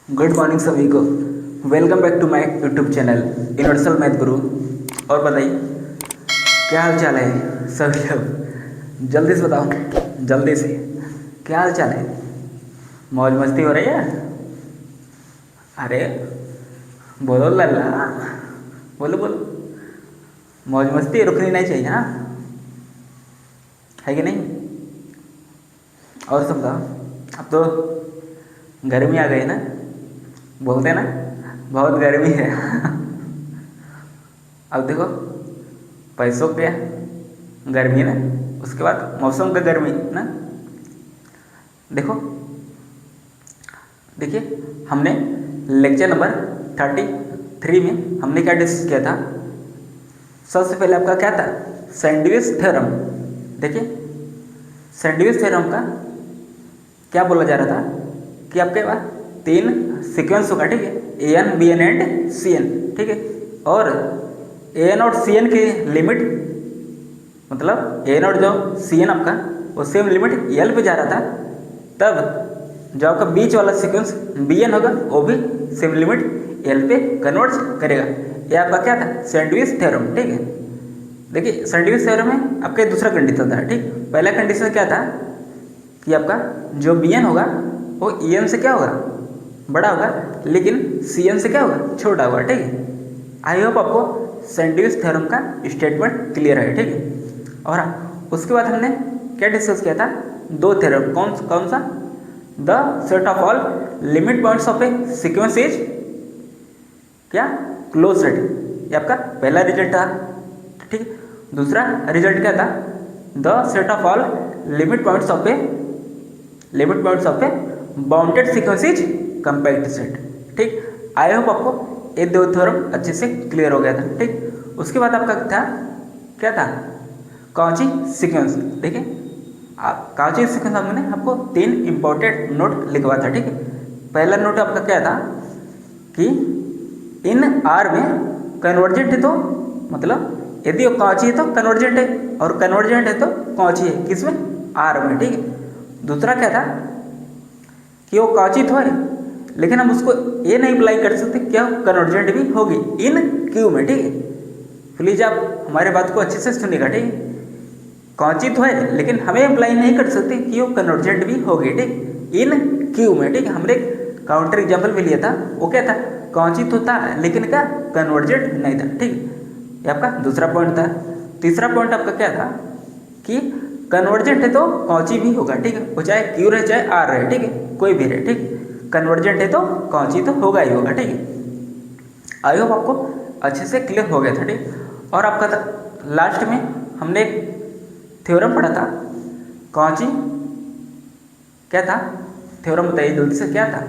Good morning सभी को। Welcome back to my YouTube channel universal math Guru. और बताइए क्या हाल चाल है सभी लोग, जल्दी से बताओ, जल्दी से क्या हाल चाल है। मौज मस्ती हो रही है? अरे बोलो लल्ला, बोलो बोलो। मौज मस्ती रुकनी नहीं चाहिए, हाँ है कि नहीं? और सब बताओ। अब तो गर्मी आ गई ना, बोलते हैं ना बहुत गर्मी है। अब देखो पैसों पे गर्मी ना, उसके बाद मौसम का गर्मी ना। देखो देखिए हमने लेक्चर नंबर 33 में हमने क्या डिस्कस किया था। सबसे पहले आपका क्या था, सैंडविच थ्योरम। देखिए सैंडविच थ्योरम का क्या बोला जा रहा था कि आपके पास तीन सीक्वेंस होगा, ठीक है, a n b n and c n, ठीक है। और ए एन और सी एन की लिमिट, मतलब ए एन और जो सी एन आपका वो सेम लिमिट एल पे जा रहा था। तब जो आपका बीच वाला सीक्वेंस बी एन होगा वो भी सेम लिमिट एल पे कन्वर्ट करेगा। ये आपका क्या था, सैंडविच थ्योरम, ठीक है। देखिए सैंडविच थ्योरम में आपका दूसरा कंडीशन था, ठीक। पहला कंडीशन क्या था कि आपका जो बी एन होगा वो ई एन से क्या होगा, बड़ा होगा, लेकिन सी एन से क्या होगा, छोटा होगा, ठीक है। आई होप आपको सैंडविच थ्योरम का स्टेटमेंट क्लियर है, ठीक है। और उसके बाद हमने क्या डिस्कस किया था, दो थ्योरम। कौन कौन सा, the set of all limit points of A sequence is क्या, क्लोज सेट। ये आपका पहला रिजल्ट था, ठीक। दूसरा रिजल्ट क्या था, the set of all limit points of a bounded sequence is compact set, ठीक। आई होप आपको ये दो थ्योरम अच्छे से क्लियर हो गया था, ठीक। उसके बाद आपका था क्या था, कॉची सीक्वेंस। देखिए आप कॉची सीक्वेंस हमने आपको तीन इंपॉर्टेंट नोट लिखवा था, ठीक है। पहला नोट आपका क्या था कि इन आर में कन्वर्जेंट है, तो मतलब यदि वो कॉची है तो कन्वर्जेंट है, और कन्वर्जेंट है तो कॉची है, किसमें, आर में, ठीक है। दूसरा क्या था कि वो कॉची तो है, लेकिन हम उसको ये नहीं अप्लाई कर सकते क्या कन्वर्जेंट भी होगी इन क्यू में, ठीक है। प्लीज आप हमारे बात को अच्छे से सुनिएगा, ठीक है। कौची तो है लेकिन हमें अप्लाई नहीं कर सकते कि वो कन्वर्जेंट भी होगी, ठीक, इन क्यू में, ठीक है। हमने काउंटर एग्जाम्पल भी लिया था, वो क्या था, कौची तो था लेकिन क्या कन्वर्जेंट नहीं था, ठीक। ये आपका दूसरा पॉइंट था। तीसरा पॉइंट आपका क्या था कि कन्वर्जेंट है तो कौची भी होगा, ठीक है, वो चाहे क्यू रहे चाहे आर रहे, ठीक है, कोई भी रहे, ठीक। कन्वर्जेंट है तो कौची तो होगा ही होगा, ठीक है। आई होप आपको अच्छे से क्लियर हो गया था, ठीक। और आपका लास्ट में हमने एक थ्योरम पढ़ा था, कौची क्या था, थ्योरम बताइए जल्दी से, क्या था,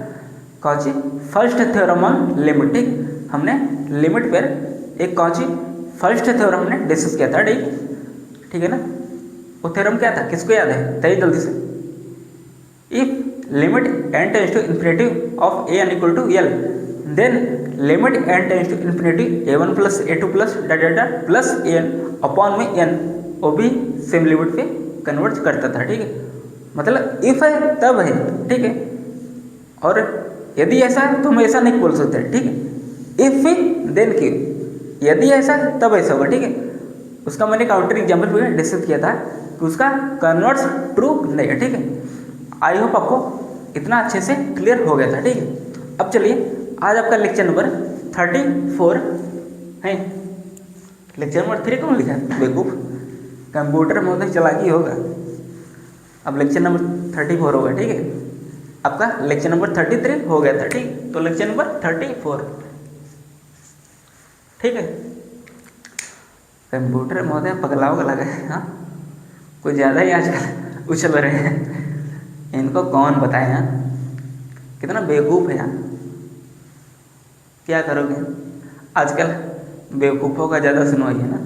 Cauchy first theorem on limit, ठीक। हमने लिमिट पर एक कौची फर्स्ट थ्योरम हमने डिस्कस किया था, ठीक है ना। वो थ्योरम क्या था, किसको याद है, बताइए जल्दी से। If limit n tends to infinity of a n equal to L, then limit n tends to infinity a1 plus a2 plus data plus an upon में n, वो भी सेम लिमिट पे कन्वर्ट करता था, ठीक है। मतलब इफ है तब है, ठीक है। और यदि ऐसा है तो हम ऐसा नहीं बोल सकते, ठीक है। इफ देन क्यू, यदि ऐसा है तब ऐसा होगा, ठीक है। उसका मैंने काउंटर एग्जाम्पल भी डिस्कस किया था कि उसका कन्वर्ट्स ट्रू नहीं है, ठीक है। आई होप आपको इतना अच्छे से क्लियर हो गया था, ठीक है। अब चलिए आज आपका लेक्चर नंबर 34 है। लेक्चर नंबर 3 कौन लिखा है, बेवकूफ, कंप्यूटर में होता चलाकी होगा। अब लेक्चर नंबर 34 होगा, ठीक है। आपका लेक्चर नंबर 33 हो गया था, ठीक, तो लेक्चर नंबर 34, ठीक है। कंप्यूटर महोदय पगलाओ लगा है, हाँ, कुछ ज़्यादा ही आजकल उछल रहे हैं। इनको कौन बताए, हाँ, कितना बेवकूफ़ है, हाँ। क्या करोगे, आजकल बेवकूफ़ों का ज़्यादा सुनवाई है ना।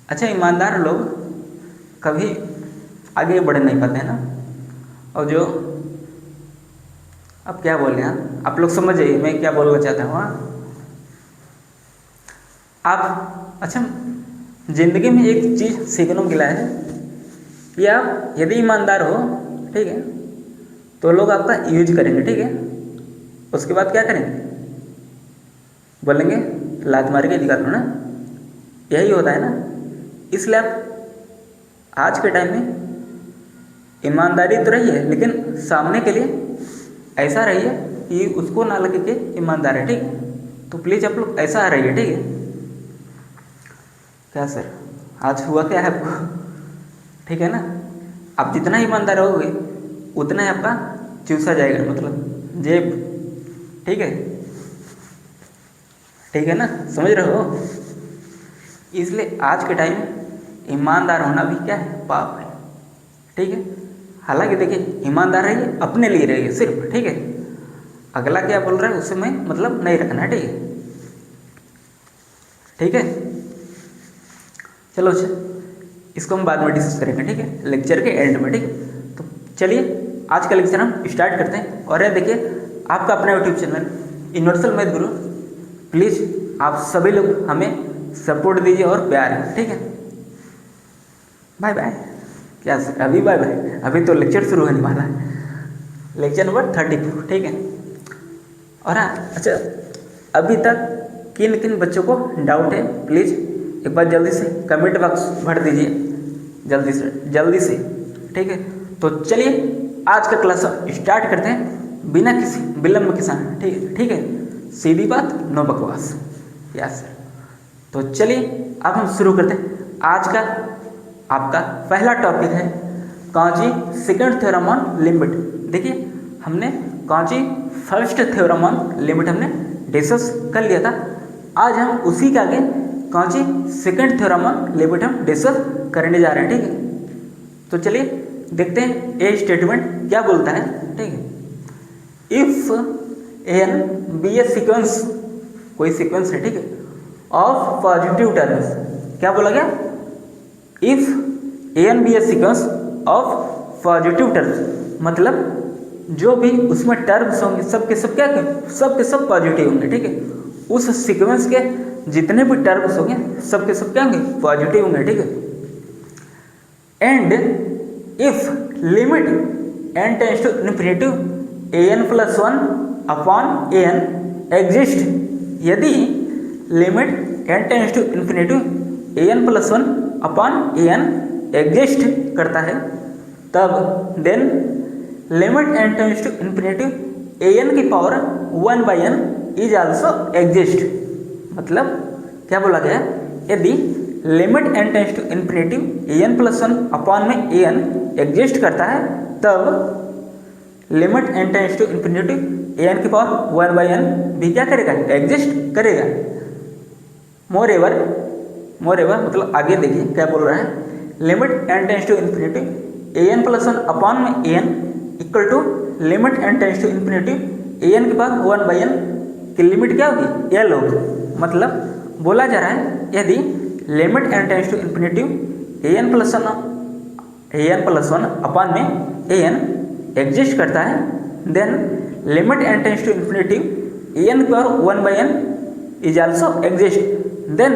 अच्छा ईमानदार लोग कभी आगे बढ़ नहीं पाते हैं ना। और जो अब क्या बोल रहे हैं आप लोग, समझ जाइए मैं क्या बोलना चाहता हूँ, हाँ। आप अच्छा ज़िंदगी में एक चीज़ सीखने को मिला है कि आप यदि ईमानदार हो, ठीक है, तो लोग आपका यूज करेंगे, ठीक है। उसके बाद क्या करेंगे, बोलेंगे लात मार के निकाल लो ना, यही होता है ना। इसलिए आप आज के टाइम में ईमानदारी तो रही है, लेकिन सामने के लिए ऐसा रहिए कि उसको ना लगे कि ईमानदार है, ठीक है। तो प्लीज़ आप लोग ऐसा रहिए, ठीक है। क्या सर आज हुआ क्या है आपको, ठीक है ना। आप जितना ईमानदार रहोगे उतना ही आपका चूसा जाएगा, मतलब जेब, ठीक है, ठीक है ना, समझ रहे हो। इसलिए आज के टाइम में ईमानदार होना भी क्या है, पाप है, ठीक है। हालांकि देखिए ईमानदार रहिए, अपने लिए रहिए सिर्फ, ठीक है। अगला क्या बोल रहा है उससे में मतलब नहीं रखना, ठीक है, ठीक है। चलो अच्छा, इसको हम बाद में डिस्कस करेंगे, ठीक है, लेक्चर के एंड में, ठीक है। तो चलिए आज का लेक्चर हम स्टार्ट करते हैं। और यह देखिए आपका अपना YouTube channel universal math Guru, please आप सभी लोग हमें सपोर्ट दीजिए और प्यार है, ठीक है। Bye bye. क्या सर अभी बाय बाय, अभी तो लेक्चर शुरू होने वाला है, लेक्चर नंबर 34, ठीक है। और हाँ अच्छा, अभी तक किन किन बच्चों को डाउट है प्लीज़ एक बार जल्दी से कमेंट बॉक्स भर दीजिए, जल्दी से, ठीक है। तो चलिए आज का क्लास स्टार्ट करते हैं बिना किसी विलम्ब के साथ, ठीक है। सीधी बात, नो बकवास, यस सर। तो चलिए अब हम शुरू करते हैं। आज का आपका पहला टॉपिक है Cauchy second theorem on limit. देखिए हमने Cauchy first theorem on limit हमने डिस्कस कर लिया था। आज हम उसी के आगे Cauchy second theorem on limit हम डिस्कस करने जा रहे हैं, ठीक है। तो चलिए देखते हैं ये स्टेटमेंट क्या बोलता है, ठीक है। If N be a sequence, कोई सीक्वेंस है, ठीक है, ऑफ पॉजिटिव टर्म्स, क्या बोला गया, if N be a sequence of positive terms, मतलब जो भी उसमें टर्म्स होंगे सबके सब क्या सबके सब पॉजिटिव होंगे, ठीक है। उस सीक्वेंस के जितने भी टर्म्स होंगे सबके सब क्या होंगे, पॉजिटिव होंगे, ठीक है। And if limit N tends to infinity A n plus 1 upon a n exist, यदि limit N tends to infinity A n plus 1 upon a n exist करता है, तब then limit N tends to infinity A N की power 1 by n is also exist. मतलब क्या बोला गया, यदि limit N tends to infinity A n plus 1 upon में ए एन एग्जिस्ट करता है, तब limit N tends to infinity A N की पावर 1 बाई एन भी क्या करेगा, एग्जिस्ट करेगा। मोर एवर मतलब आगे देखिए क्या बोल रहा है, limit N tends to infinity A n plus 1 upon में a n equal to limit N tends to infinity A n के पावर 1 बाई एन की लिमिट क्या होगी, एल होगी। मतलब बोला जा रहा है यदि limit N tends to infinity A n plus 1 upon में ए एन एग्जिस्ट करता है, then limit N tends to infinity A N की power 1 by n is also exist, then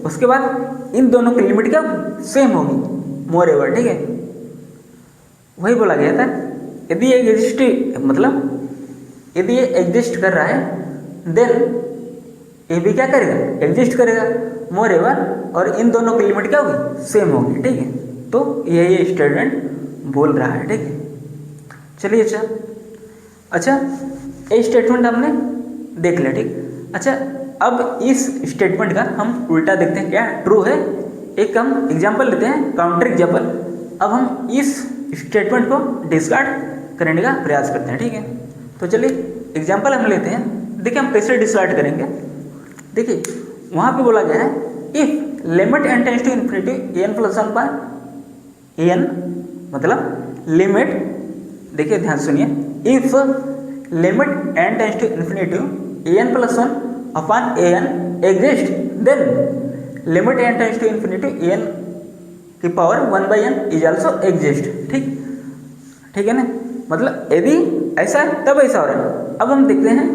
उसके बाद इन दोनों की लिमिट क्या सेम होगी, मोर एवर, ठीक है। वही बोला गया था, यदि ये एग्जिस्ट मतलब यदि ये एग्जिस्ट कर रहा है, देन ये भी क्या करेगा, एग्जिस्ट करेगा, मोर एवर, और इन दोनों की लिमिट क्या होगी, सेम होगी, ठीक है। तो ये स्टेटमेंट बोल रहा है, ठीक है। चलिए अच्छा ये स्टेटमेंट हमने देख लिया, ठीक। अच्छा अब इस स्टेटमेंट का हम उल्टा देखते हैं, क्या ट्रू है। एक हम एग्जाम्पल लेते हैं, काउंटर एग्जाम्पल। अब हम इस स्टेटमेंट को डिस्कार्ड करने का प्रयास करते हैं, ठीक है। तो चलिए एग्जाम्पल हम लेते हैं, देखिए हम कैसे डिस्कार्ड करेंगे। देखिए वहाँ पे बोला गया है if limit N tends to infinity A n plus 1 by a n, मतलब लिमिट, देखिए ध्यान सुनिए, if limit N tends to infinity A n plus 1 upon a n exist, then limit N tends to infinity A N की power 1 by n is also exist, ठीक है ना। मतलब यदि ऐसा है तब ऐसा हो रहा है। अब हम देखते हैं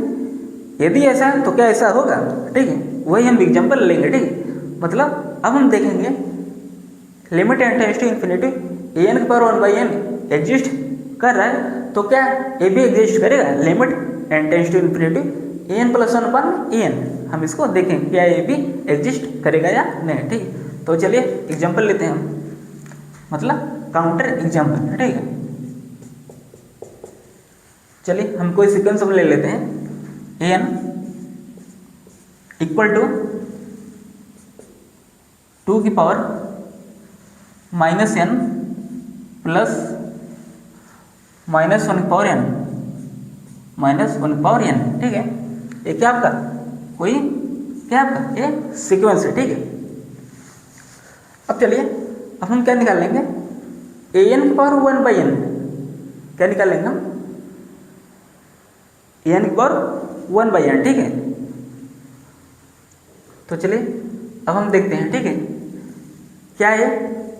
यदि ऐसा है तो क्या ऐसा होगा, ठीक है। वही हम एग्जाम्पल लेंगे, ठीक है। मतलब अब हम देखेंगे limit N tends to infinity A N की पावर 1 बाई एन एग्जिस्ट कर रहा है, तो क्या ए भी एग्जिस्ट करेगा, limit n tends to infinity an plus 1 upon an, हम इसको देखें क्या ए भी एग्जिस्ट करेगा या नहीं। ठीक, तो चलिए एग्जांपल लेते हैं हम, मतलब काउंटर एग्जांपल। ठीक है, चलिए हम कोई सीक्वेंस हम ले लेते हैं an इक्वल टू 2 की पावर -n प्लस -1 की पावर n, -1 की पावर n। ठीक है, ये क्या आपका कोई क्या आपका ये सीक्वेंस है। ठीक है, अब चलिए अब हम क्या निकाल लेंगे, an की पावर 1/n, क्या निकाल लेंगे हम, an की पावर 1/n। ठीक है, तो चलिए अब हम देखते हैं। ठीक है, क्या है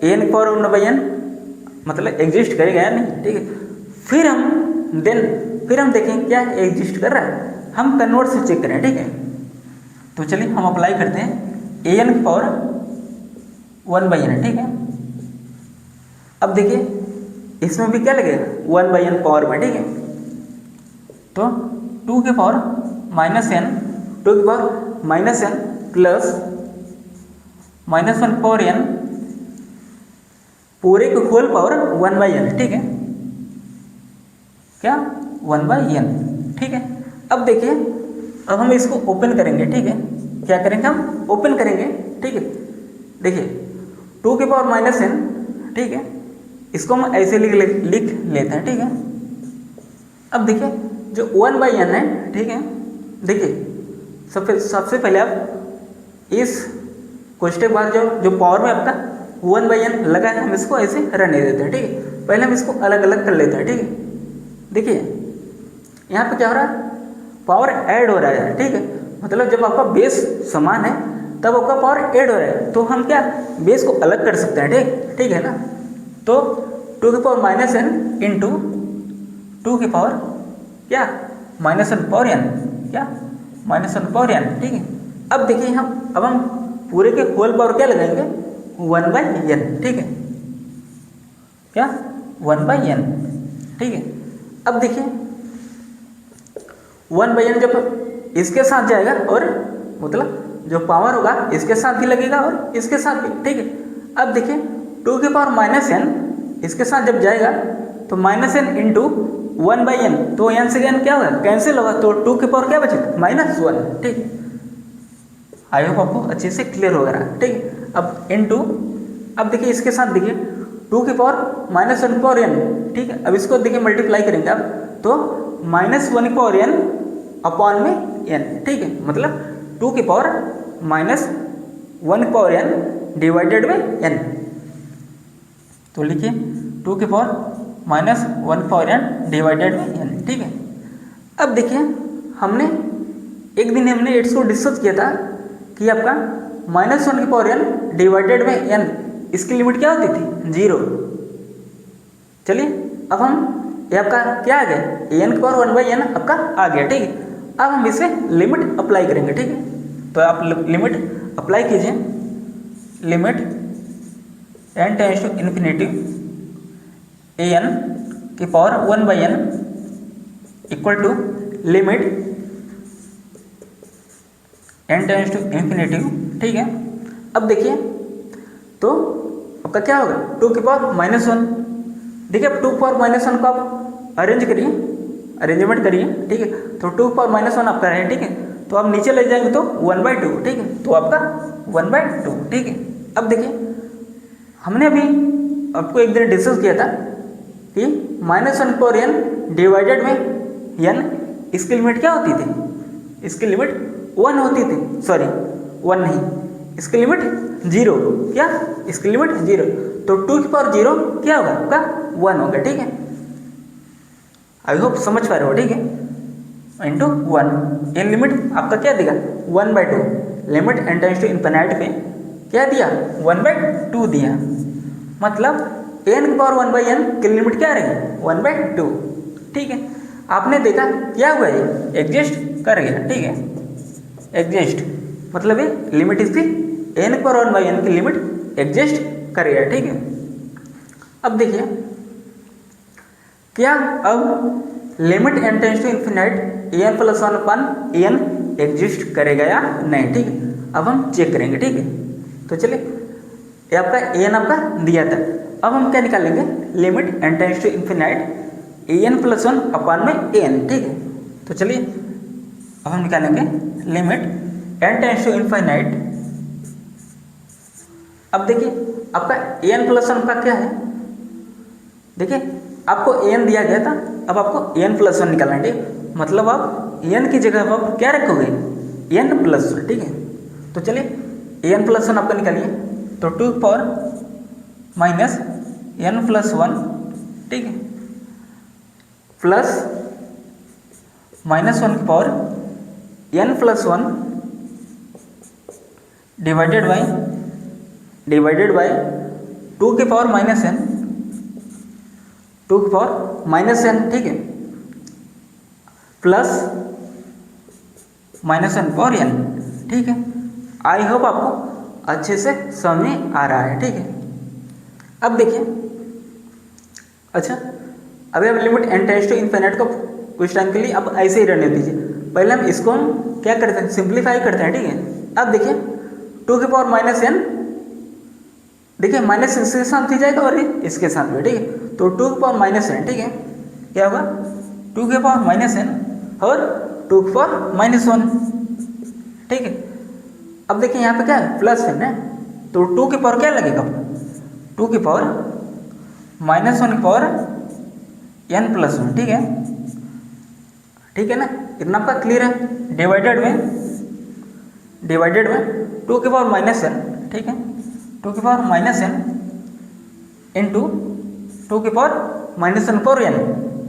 an की पावर 1/n मतलब एग्जिस्ट करेगा या नहीं। ठीक है, फिर हम देखें क्या एग्जिस्ट कर रहा है, हम कन्वर्ट से चेक करें। ठीक है, तो चलिए हम अप्लाई करते हैं an की पावर 1/n। ठीक है, अब देखिए इसमें भी क्या लगेगा 1/n पावर में। ठीक है, तो 2 की पावर -n, 2 की पावर -n प्लस -1 की पावर n पूरे की होल पावर 1/n। ठीक है, क्या 1/n। ठीक है, अब देखिए अब हम इसको ओपन करेंगे। ठीक है, क्या करेंगे हम ओपन करेंगे। ठीक है, देखिए 2 की पावर -n। ठीक है, इसको हम ऐसे लिख लेते हैं। ठीक है, अब देखिए जो 1/n है। ठीक है, देखिए सबसे पहले आप इस क्वेश्चन के बाद जो पावर में आपका 1/n लगा है, हम इसको ऐसे रहने देते हैं। ठीक है, पहले हम इसको अलग अलग कर लेते हैं। ठीक है, देखिए यहाँ पे क्या हो रहा है, पावर ऐड हो रहा है। ठीक है, मतलब जब आपका बेस समान है तब आपका पावर ऐड हो रहा है, तो हम क्या बेस को अलग कर सकते हैं। ठीक है ना, तो 2 की पावर -n इंटू 2 की पावर क्या -1 पावर n, क्या -1 पावर n। ठीक है, अब देखिए अब हम पूरे के होल पावर क्या लगाएंगे 1/n। ठीक है, क्या 1/n। ठीक है, अब देखिए 1/n जब इसके साथ जाएगा और मतलब जो पावर होगा इसके साथ भी लगेगा और इसके साथ भी। ठीक है, अब देखिए 2 की पावर -n इसके साथ जब जाएगा तो -n इंटू 1/n, तो n से n क्या होगा कैंसिल होगा, तो 2 की पावर क्या बचेगा -1। ठीक है, आई होप आपको अच्छे से क्लियर हो रहा है। ठीक है, अब इंटू अब देखिए इसके साथ देखिए 2 की पावर -1 पावर n। ठीक है, अब इसको देखिए मल्टीप्लाई करेंगे आप, तो -1 की पावर n अपॉन में n। ठीक है, मतलब 2 की पावर -1 की पावर n डिवाइडेड में n, तो लिखिए 2 की पावर -1 की पावर n डिवाइडेड में n। ठीक है, अब देखिए हमने एक दिन हमने इसको डिस्कस किया था कि आपका -1 की पावर n डिवाइडेड में n, इसकी लिमिट क्या होती थी 0। चलिए अब हम ये आपका क्या आ गया an की पावर 1/n आपका आ गया। ठीक है, अब हम इसे लिमिट अप्लाई करेंगे। ठीक है, तो आप लिमिट अप्लाई कीजिए, limit n tends to infinity an की power 1/n equal to limit n tends to infinity. ठीक है, अब देखिए तो आपका क्या होगा 2 की पावर -1। देखिए अब 2 की पावर -1 को आप अरेंजमेंट करिए। ठीक है, तो 2 की पावर -1 आपका है। ठीक है, तो आप नीचे ले जाएंगे तो 1/2। ठीक है, तो आपका 1/2। ठीक है, अब देखिए हमने अभी आपको एक दिन डिस्कस किया था कि -1 पावर n डिवाइडेड में n, इसकी लिमिट क्या होती थी, इसकी लिमिट 1 होती थी, सॉरी 1 नहीं, इसकी लिमिट 0, क्या इसकी लिमिट 0, तो 2 की पावर 0 क्या होगा आपका 1 होगा। ठीक है, आई होप समझ पा रहे हो। ठीक है, इंटू 1, इन लिमिट आपका क्या देगा 1/2, limit n tends to infinity पे क्या दिया 1/2 दिया, मतलब n की पावर 1/n की लिमिट क्या रहेगी 1/2। ठीक है, आपने देखा क्या हुआ है एग्जिस्ट कर गया। ठीक है, एग्जिस्ट मतलब ये लिमिट इसकी n की पावर 1/n की लिमिट एग्जिस्ट कर गया। ठीक है, अब देखिए क्या अब limit n tends to infinite N plus one upon N exist करेगा या नहीं, ठीक है। अब हम चेक करेंगे, ठीक है। तो चलिए, ये आपका एन आपका दिया था, अब हम क्या निकालेंगे, limit n tends to infinite N plus one upon में एन, ठीक है। तो चलिए अब हम निकालेंगे limit n tends to infinite. अब देखिए आपका एन प्लस वन का क्या है, देखिए आपको एन दिया गया था, अब आपको एन प्लस वन निकालना है, ठीक। मतलब आप एन की जगह आप क्या रखोगे, एन प्लस वन, ठीक है। तो चलिए एन प्लस वन आपका निकालिए, तो 2 power minus N plus one, ठीक है, प्लस माइनस वन की power N plus one divided by 2 की पावर माइनस एन, 2 की पावर माइनस एन, ठीक है, plus minus N power N, ठीक है। आई होप आपको अच्छे से समझ में आ रहा है, ठीक है। अब देखिए, अच्छा अभी अब limit n tends to infinite को कुछ टाइम के लिए अब ऐसे ही रहने दीजिए। पहले हम इसको हम क्या करते हैं, सिंप्लीफाई करते हैं, ठीक है। अब देखिए 2 की पावर माइनस एन, देखिए माइनस इसके साथ भी जाएगा और इसके साथ भी, ठीक है। तो 2 की पावर माइनस एन, ठीक है, क्या होगा 2 की पावर माइनस एन और 2 की पावर माइनस वन, ठीक है। अब देखिए यहाँ पे क्या है, प्लस एन है, तो 2 की पावर क्या लगेगा, 2 की पावर माइनस वन की पावर एन प्लस वन, ठीक है ना। इतना आपका क्लियर है। डिवाइडेड में 2 की पावर माइनस एन, ठीक है, 2 की पावर माइनस एन इंटू 2 की power minus one power N,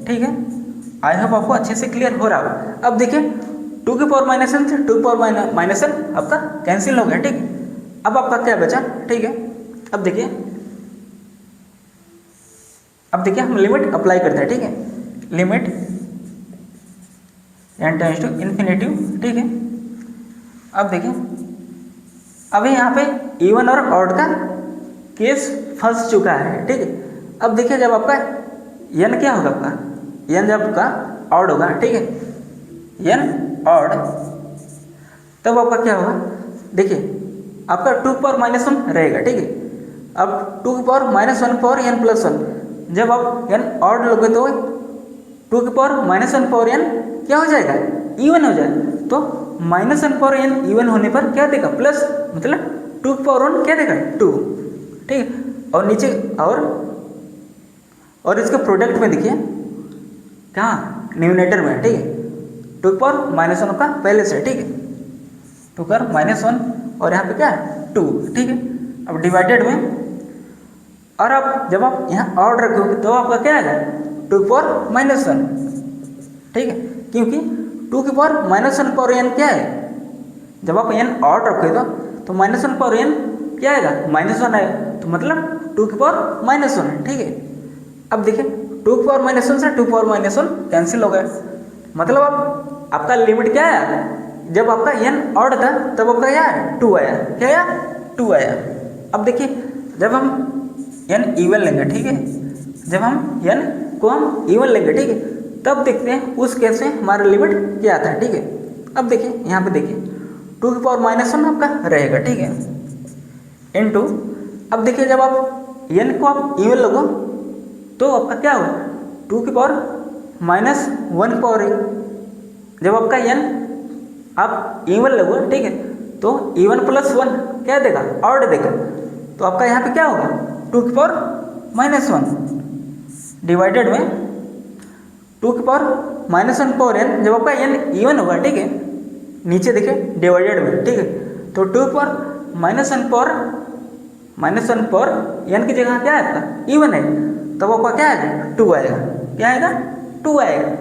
ठीक है। आई होप आपको अच्छे से क्लियर हो रहा होगा। अब देखिए 2 की पावर माइनस एन से 2 की पावर माइनस एन आपका कैंसिल हो गया, ठीक है। अब आपका क्या बचा, ठीक है। अब देखिए हम लिमिट अप्लाई करते हैं, ठीक है। Limit n tends to infinity, ठीक है। अब देखिए अभी यहाँ पे इवन और ऑड का केस फंस चुका है, ठीक है। अब देखिए जब आपका n क्या होगा, आपका n जब आपका ऑड होगा, ठीक है, n ऑड, तब आपका क्या होगा, देखिए आपका 2 की पावर माइनस वन रहेगा, ठीक है। अब 2 की power minus one power n plus one, जब आप n ऑड लोगे तो 2 की power minus one power n क्या हो जाएगा, इवन हो जाएगा। तो minus one power n even होने पर क्या देगा, प्लस, मतलब 2 की पावर वन क्या देगा, 2, ठीक है। और नीचे और इसके प्रोडक्ट में देखिए कहाँ, न्यूमिनेटर में, ठीक है, 2 की पावर माइनस वन का पहले से, ठीक है, 2 की पावर माइनस वन और यहाँ पे क्या है 2, ठीक है। अब डिवाइडेड में, और अब जब आप यहाँ ऑड रखोगे तो आपका क्या आएगा, 2 की पावर माइनस वन, ठीक है, क्योंकि 2 की power minus one power n क्या है, जब आप n ऑड रखोगे तो माइनस वन पावर n क्या आएगा, माइनस वन आएगा, तो मतलब 2 की पावर माइनस वन, ठीक है। अब देखिए 2 की पावर माइनस वन से 2 की पावर माइनस वन कैंसिल हो गया, मतलब अब आपका लिमिट क्या आया, जब आपका n ऑड था तब आपका क्या आया, 2 आया, क्या आया, 2 आया। अब देखिए जब हम n इवन लेंगे, ठीक है, जब हम n को हम इवन लेंगे, ठीक है, तब देखते हैं उस केस में हमारा लिमिट क्या आता है, ठीक है। अब देखिए यहाँ पे देखिए 2 की पावर माइनस वन आपका रहेगा, ठीक है, इनटू, अब देखिए जब आप n को आप इवन लोगो तो आपका क्या होगा, 2 की पावर माइनस वन की पावर, जब आपका n आप इवन लोगो, ठीक है, तो इवन प्लस वन क्या देगा, ऑड देगा, तो आपका यहाँ पे क्या होगा, 2 की पावर माइनस वन डिवाइडेड में 2 की power minus one power n, जब आपका n इवन होगा, ठीक है, नीचे देखिए डिवाइडेड में, ठीक है, तो 2 की power minus one power n की जगह क्या है आपका, इवन है, तब आपका क्या आएगा, 2 आएगा, क्या आएगा, 2 आएगा।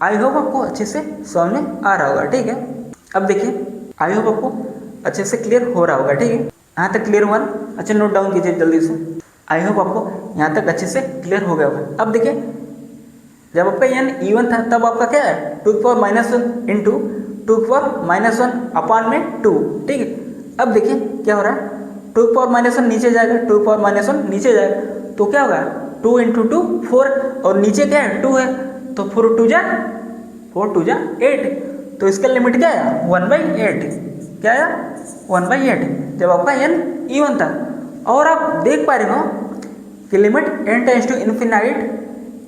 आई होप आपको अच्छे से समझ में आ रहा होगा, ठीक है। अब देखिए आई होप आपको अच्छे से क्लियर हो रहा होगा, ठीक है, यहाँ तक क्लियर हुआ। अच्छा नोट डाउन कीजिए जल्दी से, आई होप आपको यहाँ तक अच्छे से क्लियर हो गया होगा। अब देखिए जब आपका n इवन था तब आपका क्या है, 2 की पावर माइनस वन इंटू 2 की पावर माइनस वन अपान में 2, ठीक है। अब देखिए क्या हो रहा है, 2 की पावर माइनस वन नीचे जाएगा, 2 की पावर माइनस वन नीचे जाएगा, तो क्या होगा, 2 इंटू टू 4 और नीचे क्या है 2 है, तो 4 टू जा 8, तो इसका लिमिट क्या आया 1/8, क्या आया 1/8 जब आपका n इवन था। और आप देख पा रहे हो कि limit n tends to infinite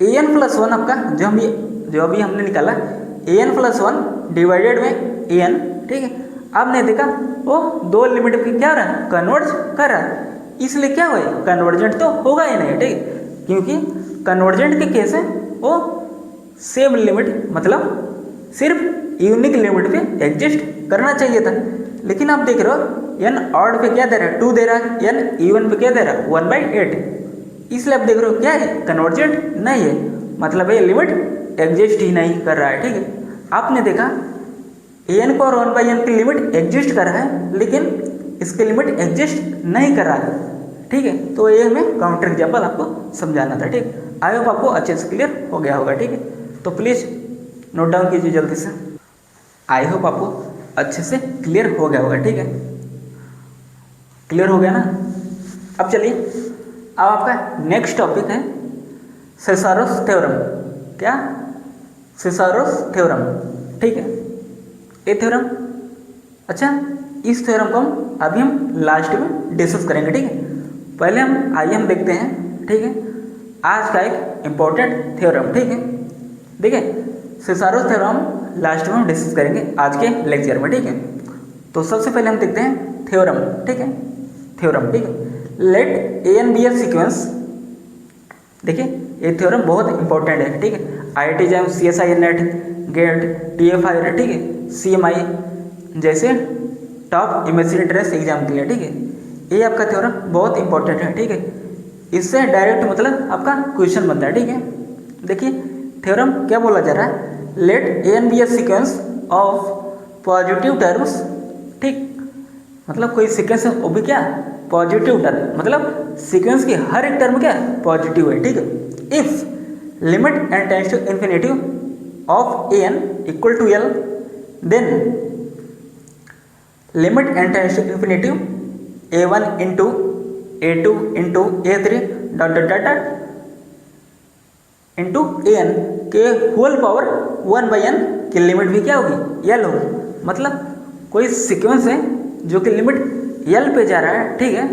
an plus 1 आपका जो अभी हमने निकाला an प्लस 1 डिवाइडेड में an, ठीक है। आपने देखा वो दो लिमिट की क्या रहा है कन्वर्ज कर रहा है, इसलिए क्या हुआ कन्वर्जेंट तो होगा ही नहीं, ठीक है, क्योंकि कन्वर्जेंट के केस है वो सेम लिमिट मतलब सिर्फ यूनिक लिमिट पे एग्जिस्ट करना चाहिए था। लेकिन आप देख रहे हो n ऑड पे क्या दे रहा है 2 दे रहा है, n इवन पे क्या दे रहा है 1/8, इसलिए आप देख रहे हो क्या है कन्वर्जेंट नहीं है, मतलब ये लिमिट एग्जिस्ट ही नहीं कर रहा है, ठीक है। आपने देखा an को और 1/n की लिमिट एग्जिस्ट कर रहा है लेकिन इसकी लिमिट एग्जिस्ट नहीं कर रहा है, ठीक है। तो ये हमें काउंटर एग्जाम्पल आपको समझाना था, ठीक। आई होप आपको अच्छे से क्लियर हो गया होगा, ठीक है। तो प्लीज़ नोट डाउन कीजिए जल्दी से। आई होप आपको अच्छे से क्लियर हो गया होगा, ठीक है। क्लियर हो गया ना। अब चलिए, अब आपका नेक्स्ट टॉपिक है सेसारोस थ्योरम। क्या सेसारोस थ्योरम, ठीक है। ये थ्योरम, अच्छा इस थ्योरम को हम लास्ट में डिस्कस करेंगे, ठीक है। पहले हम देखते हैं, ठीक है, आज का एक इम्पोर्टेंट थ्योरम, ठीक है। देखिए सेसारोस थ्योरम लास्ट में हम डिस्कस करेंगे आज के लेक्चर में, ठीक है। तो सबसे पहले हम देखते हैं थ्योरम, ठीक है। थ्योरम, ठीक है। Let an be a sequence, देखिए ये थ्योरम बहुत इंपॉर्टेंट है, ठीक है। IIT JAM CSIR NET GATE TFI, ठीक है, CMI जैसे टॉप इमेजिनरी ट्रेस एग्जाम के लिए, ठीक है। ये आपका थ्योरम बहुत इंपॉर्टेंट है, ठीक है। इससे डायरेक्ट मतलब आपका क्वेश्चन बनता है, ठीक है। देखिए थ्योरम क्या बोला जा रहा है, let an be a sequence of positive terms, ठीक, मतलब कोई सीक्वेंस है वो भी क्या पॉजिटिव टर्म, मतलब सीक्वेंस की हर एक टर्म क्या पॉजिटिव है, ठीक है। If limit n tends to infinity of an equal to l, then limit n tends to infinity a1 into a2 into a3 dot dot dot dot into an के whole power 1/n की limit भी क्या होगी l होगी। मतलब कोई sequence है जो कि लिमिट l पे जा रहा है, ठीक है।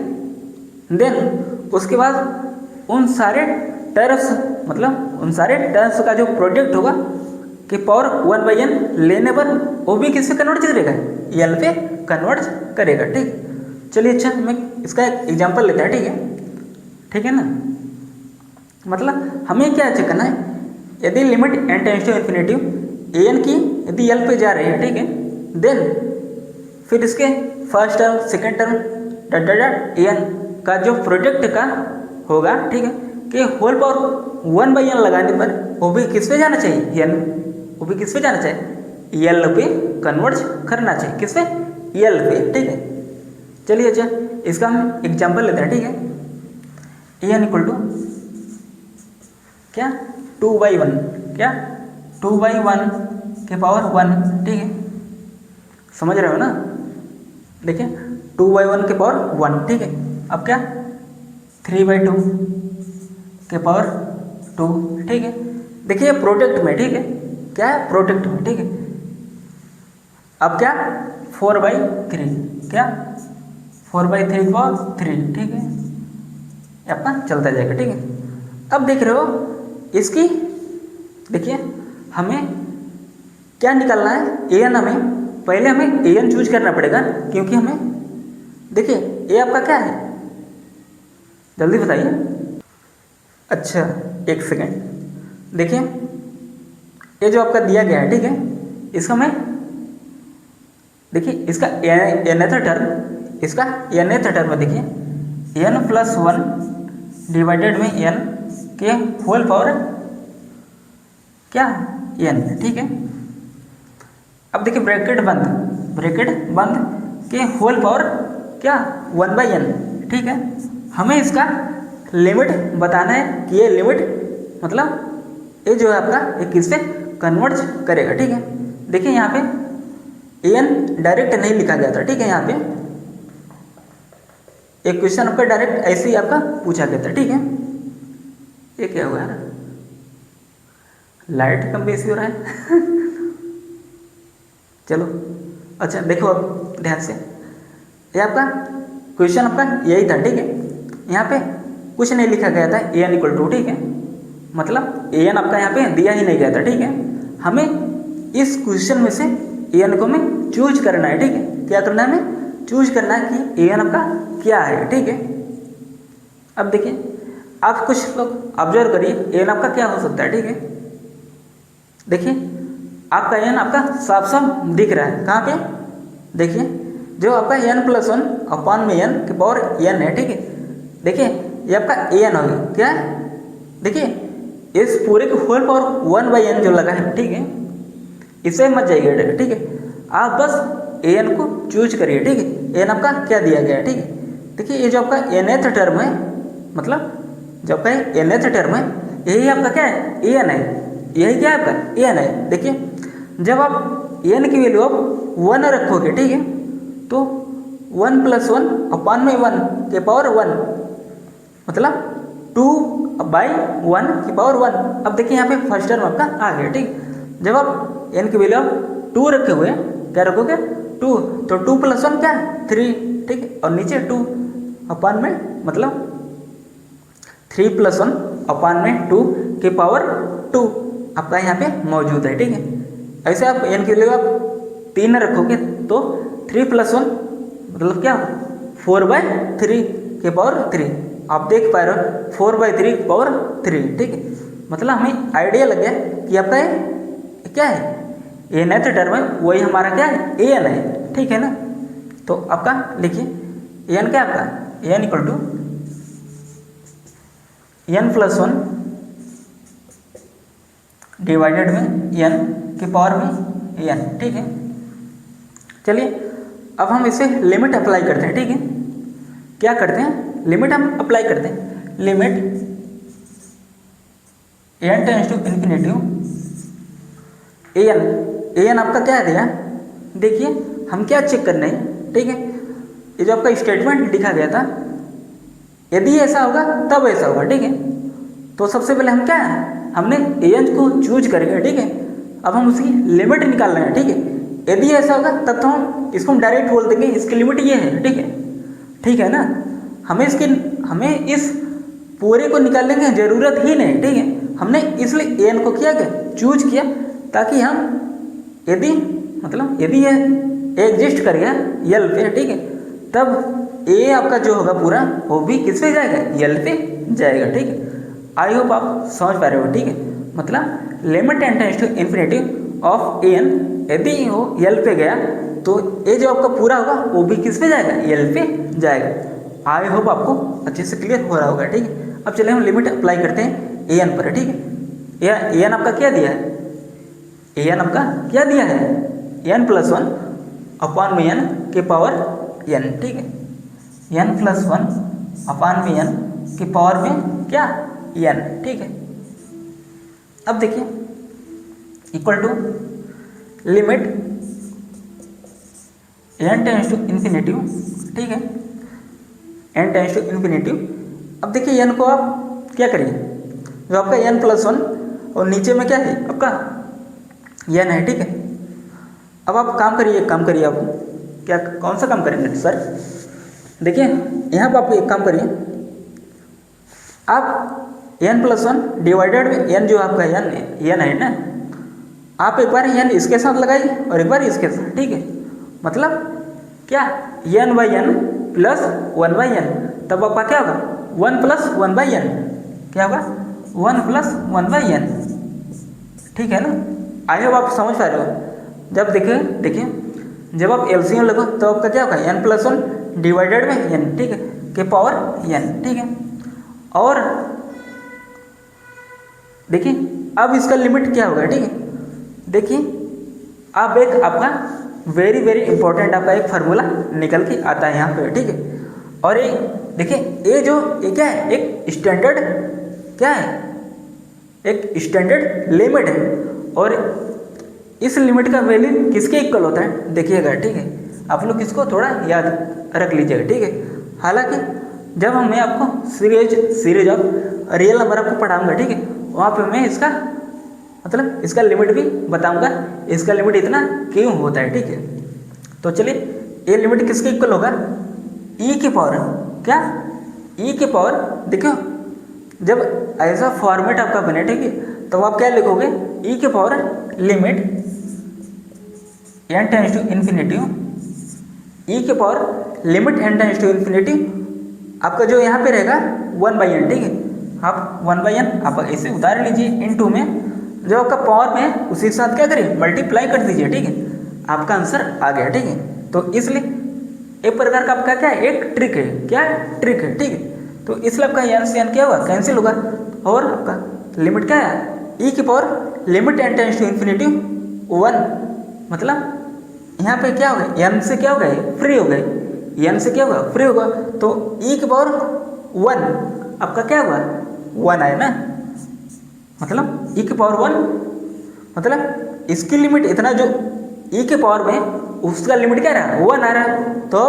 देन उसके बाद उन सारे टर्म्स, मतलब उन सारे टर्म्स का जो प्रोडक्ट होगा कि पावर 1/n लेने पर वो भी किस पे कन्वर्ट करेगा l पे कन्वर्ट करेगा, ठीक। चलिए अच्छा मैं इसका एक एग्जांपल लेते हैं, ठीक है, ठीक है ना। मतलब हमें क्या चेक करना है, यदि limit n tends to infinity an की यदि l पे जा रही है, ठीक है, देन फिर इसके first term second term dot dot dot an का जो प्रोडक्ट का होगा, ठीक है, कि होल पावर 1/n लगाने पर वो भी किस पे जाना चाहिए n, वो भी किस पे जाना चाहिए l पे कन्वर्ट करना चाहिए, किस पे l पे, ठीक है। चलिए अच्छा इसका हम एग्जांपल लेते हैं, ठीक है। an इक्वल टू क्या 2/1, क्या 2/1 के पावर 1, ठीक है, समझ रहे हो ना। देखिए 2/1 के पावर 1, ठीक है। अब क्या 3/2 के पावर 2, ठीक है। देखिए प्रोडक्ट में, ठीक है, क्या है प्रोडक्ट में, ठीक है। अब क्या 4/3, क्या 4/3 के पावर 3, ठीक है, आपका चलता जाएगा, ठीक है। अब देख रहे हो इसकी, देखिए हमें क्या निकालना है an, हमें पहले हमें an चूज करना पड़ेगा, क्योंकि हमें देखिए ये आपका क्या है जल्दी बताइए। अच्छा एक सेकेंड, देखिए ये जो आपका दिया गया है, ठीक है, इसका मैं देखिए इसका nth टर्म, इसका nth टर्म देखिए n प्लस 1 डिवाइडेड में n के होल पावर क्या n, ठीक है। अब देखिए ब्रैकेट बंद के होल पावर क्या 1/n, ठीक है। हमें इसका लिमिट बताना है कि ये लिमिट मतलब ये जो है आपका ये किससे कन्वर्ट करेगा, ठीक है। देखिए यहाँ पे an डायरेक्ट नहीं लिखा गया था, ठीक है। यहाँ पे एक क्वेश्चन आपका डायरेक्ट ऐसे ही आपका पूछा गया था, ठीक है। ये क्या हुआ यार, लाइट कम बेसी हो रहा है चलो अच्छा देखो अब ध्यान से, ये आपका क्वेश्चन आपका यही था, ठीक है। यहाँ पे कुछ नहीं लिखा गया था ए एन इक्वल टू, ठीक है, मतलब ए एन आपका यहाँ पे दिया ही नहीं गया था, ठीक है। हमें इस क्वेश्चन में से ए एन को हमें चूज करना है, ठीक है। क्या करना है, हमें चूज करना है कि ए एन आपका क्या है, ठीक है। अब देखिए आप कुछ लोग ऑब्जर्व करिए ए एन आपका क्या हो सकता है, ठीक है। देखिए आपका एन आपका साफ साफ दिख रहा है, कहाँ पे, देखिए जो आपका एन प्लस वन अपॉन में एन के पावर एन है, ठीक है। देखिए ये आपका ए एन हो गया, क्या है, देखिए इस पूरे के whole power one by N जो लगा है, ठीक है, इसे मत जाइए, ठीक है। आप बस ए एन को चूज करिए, ठीक है। एन आपका क्या दिया गया है, ठीक है। देखिए ये जो आपका nth टर्म है, मतलब जो आपका nth टर्म है, यही आपका क्या है, ए एन है, यही क्या है आपका ए एन है। देखिए जब आप एन की वैल्यू आप वन रखोगे, ठीक है, तो वन प्लस वन अपॉन में वन के पावर वन, मतलब टू बाई वन की पावर वन। अब देखिए यहाँ पे फर्स्ट टर्म आपका आ गया, ठीक। जब आप एन की वैल्यू आप टू रखे हुए, क्या रखोगे, टू, तो टू प्लस वन क्या है, थ्री, ठीक है, और नीचे टू अपॉन में, मतलब थ्री प्लस वन अपॉन में टू के पावर टू आपका यहाँ पे मौजूद है, ठीक है। ऐसे आप एन की वैल्यू आप तीन रखोगे तो थ्री प्लस वन मतलब क्या, फोर बाई थ्री के पावर थ्री। आप देख पा रहे हो फोर बाई थ्री के पावर थ्री, ठीक है। मतलब हमें आइडिया लग गया कि आपका ये क्या है, ए nth टर्म है, वही हमारा क्या है, ए एन है, ठीक है ना। तो आपका लिखिए ए एन क्या आपका, a n equal to n plus one divided में एन के पावर में एन, ठीक है। चलिए अब हम इसे लिमिट अप्लाई करते हैं, ठीक है। क्या करते हैं, लिमिट हम अप्लाई करते हैं, limit N tends to infinity A N आपका क्या दिया, देखिए हम क्या चेक करना है, ठीक है। ये जो आपका स्टेटमेंट लिखा गया था, यदि ऐसा होगा तब ऐसा होगा, ठीक है। तो सबसे पहले हम क्या है, हमने ए एन को चूज करेंगे, ठीक है। अब हम उसकी लिमिट निकाल रहे हैं, ठीक है। यदि ऐसा होगा तब तो हम इसको हम डायरेक्ट बोल देंगे इसकी लिमिट ये है, ठीक है ना। हमें इस पूरे को निकालने की ज़रूरत ही नहीं, ठीक है। हमने इसलिए ए एन को किया क्या, चूज किया, ताकि हम यदि ये एग्जिस्ट कर गया यल पे, ठीक है, तब ए आपका जो होगा पूरा वो भी किस पे जाएगा, यल पे जाएगा, ठीक है। आई होप आप समझ पा रहे हो, ठीक है। मतलब limit N tends to infinity of A N यदि वो यल पे गया तो ये जो आपका पूरा होगा वो भी किस पे जाएगा, यल पे जाएगा। आई होप आपको अच्छे से क्लियर हो रहा होगा, ठीक है। अब चलिए हम लिमिट अप्लाई करते हैं ए एन पर, ठीक है। ए एन आपका क्या दिया है, ए एन आपका क्या दिया है, एन प्लस वन अपॉन में एन के पावर एन, ठीक है। एन प्लस वन अपॉन में एन के पावर में क्या, एन, ठीक है। अब देखिए equal to limit N tends to infinity, ठीक है, एन टेंस टू इन्फिनिटी। अब देखिए एन को आप क्या करिए, जो आपका एन प्लस वन और नीचे में क्या है आपका एन है, ठीक है। अब आप काम करिए, आप क्या, कौन सा काम करेंगे सर, देखिए यहाँ पर आप एक काम करिए, आप एन प्लस वन डिवाइडेड में एन जो आपका एन है ना, आप एक बार एन इसके साथ लगाइए और एक बार इसके साथ, ठीक है। मतलब क्या, N by N plus one by N, तब आपका क्या होगा, one plus one by N, क्या होगा, one plus one by N, ठीक है ना। आई होप आप समझ पा रहे हो। जब देखिए जब आप एलसीएम लगो तो आपका क्या होगा, एन प्लस वन डिवाइडेड में एन, ठीक है, के पावर एन, ठीक है। और देखिए अब इसका लिमिट क्या होगा, ठीक है। देखिए अब एक आपका वेरी वेरी इंपॉर्टेंट आपका एक फार्मूला निकल के आता है यहाँ पे, ठीक है। और ये देखिए ये क्या है, एक स्टैंडर्ड क्या है, एक स्टैंडर्ड लिमिट है। और इस लिमिट का वैल्यू किसके इक्वल होता है देखिएगा, ठीक है। आप लोग इसको थोड़ा याद रख लीजिएगा, ठीक है। हालांकि जब मैं आपको सीरीज ऑफ रियल नंबर आपको पढ़ाऊंगा, ठीक है, वहाँ पे मैं इसका मतलब इसका लिमिट भी बताऊंगा, इसका लिमिट इतना क्यों होता है, ठीक है। तो चलिए, ये लिमिट किसके इक्वल होगा, ई की पावर, क्या ई की पावर, देखो जब ऐसा फॉर्मेट आपका बने, ठीक है, तो आप क्या लिखोगे, ई की power limit n tends to infinity, e के power limit n tends to infinity, आपका जो यहाँ पे रहेगा 1/n, ठीक है, आप 1/n आप ऐसे उतार लीजिए, इनटू में जो आपका पावर में है उसी के साथ क्या करिए, मल्टीप्लाई कर दीजिए, ठीक है, आपका आंसर आ गया, ठीक है। तो इसलिए एक प्रकार का आपका क्या है, एक ट्रिक है, क्या ट्रिक है, ठीक है। तो इसलिए आपका n से n क्या होगा, कैंसिल होगा, और आपका लिमिट क्या है, ई की power limit n tends to infinity 1, मतलब यहाँ पे क्या होगा, n से क्या होगा, फ्री हो गए, n से क्या होगा, फ्री होगा, तो e की पावर 1 आपका क्या होगा, 1 आया ना, मतलब e की पावर 1, मतलब इसकी लिमिट इतना जो e के पावर में उसका लिमिट क्या रहा, 1 आ रहा है, तो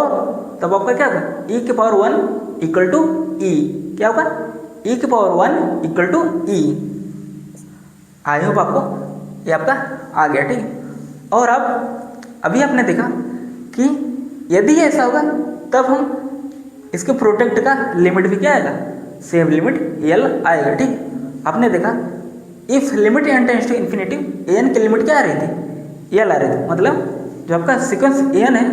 तब आपका क्या होगा, e की पावर 1 इक्वल टू ई, क्या होगा, e की power 1 equal to e. I hope आपको ये आपका आ गया, ठीक है। और अब अभी आपने देखा कि यदि ऐसा होगा तब हम इसके प्रोडक्ट का लिमिट भी क्या आएगा, सेम लिमिट एल आएगा, ठीक। आपने देखा if limit n tends to infinity, N की लिमिट क्या आ रही थी, एल आ रही थी, मतलब जो आपका सीक्वेंस एन है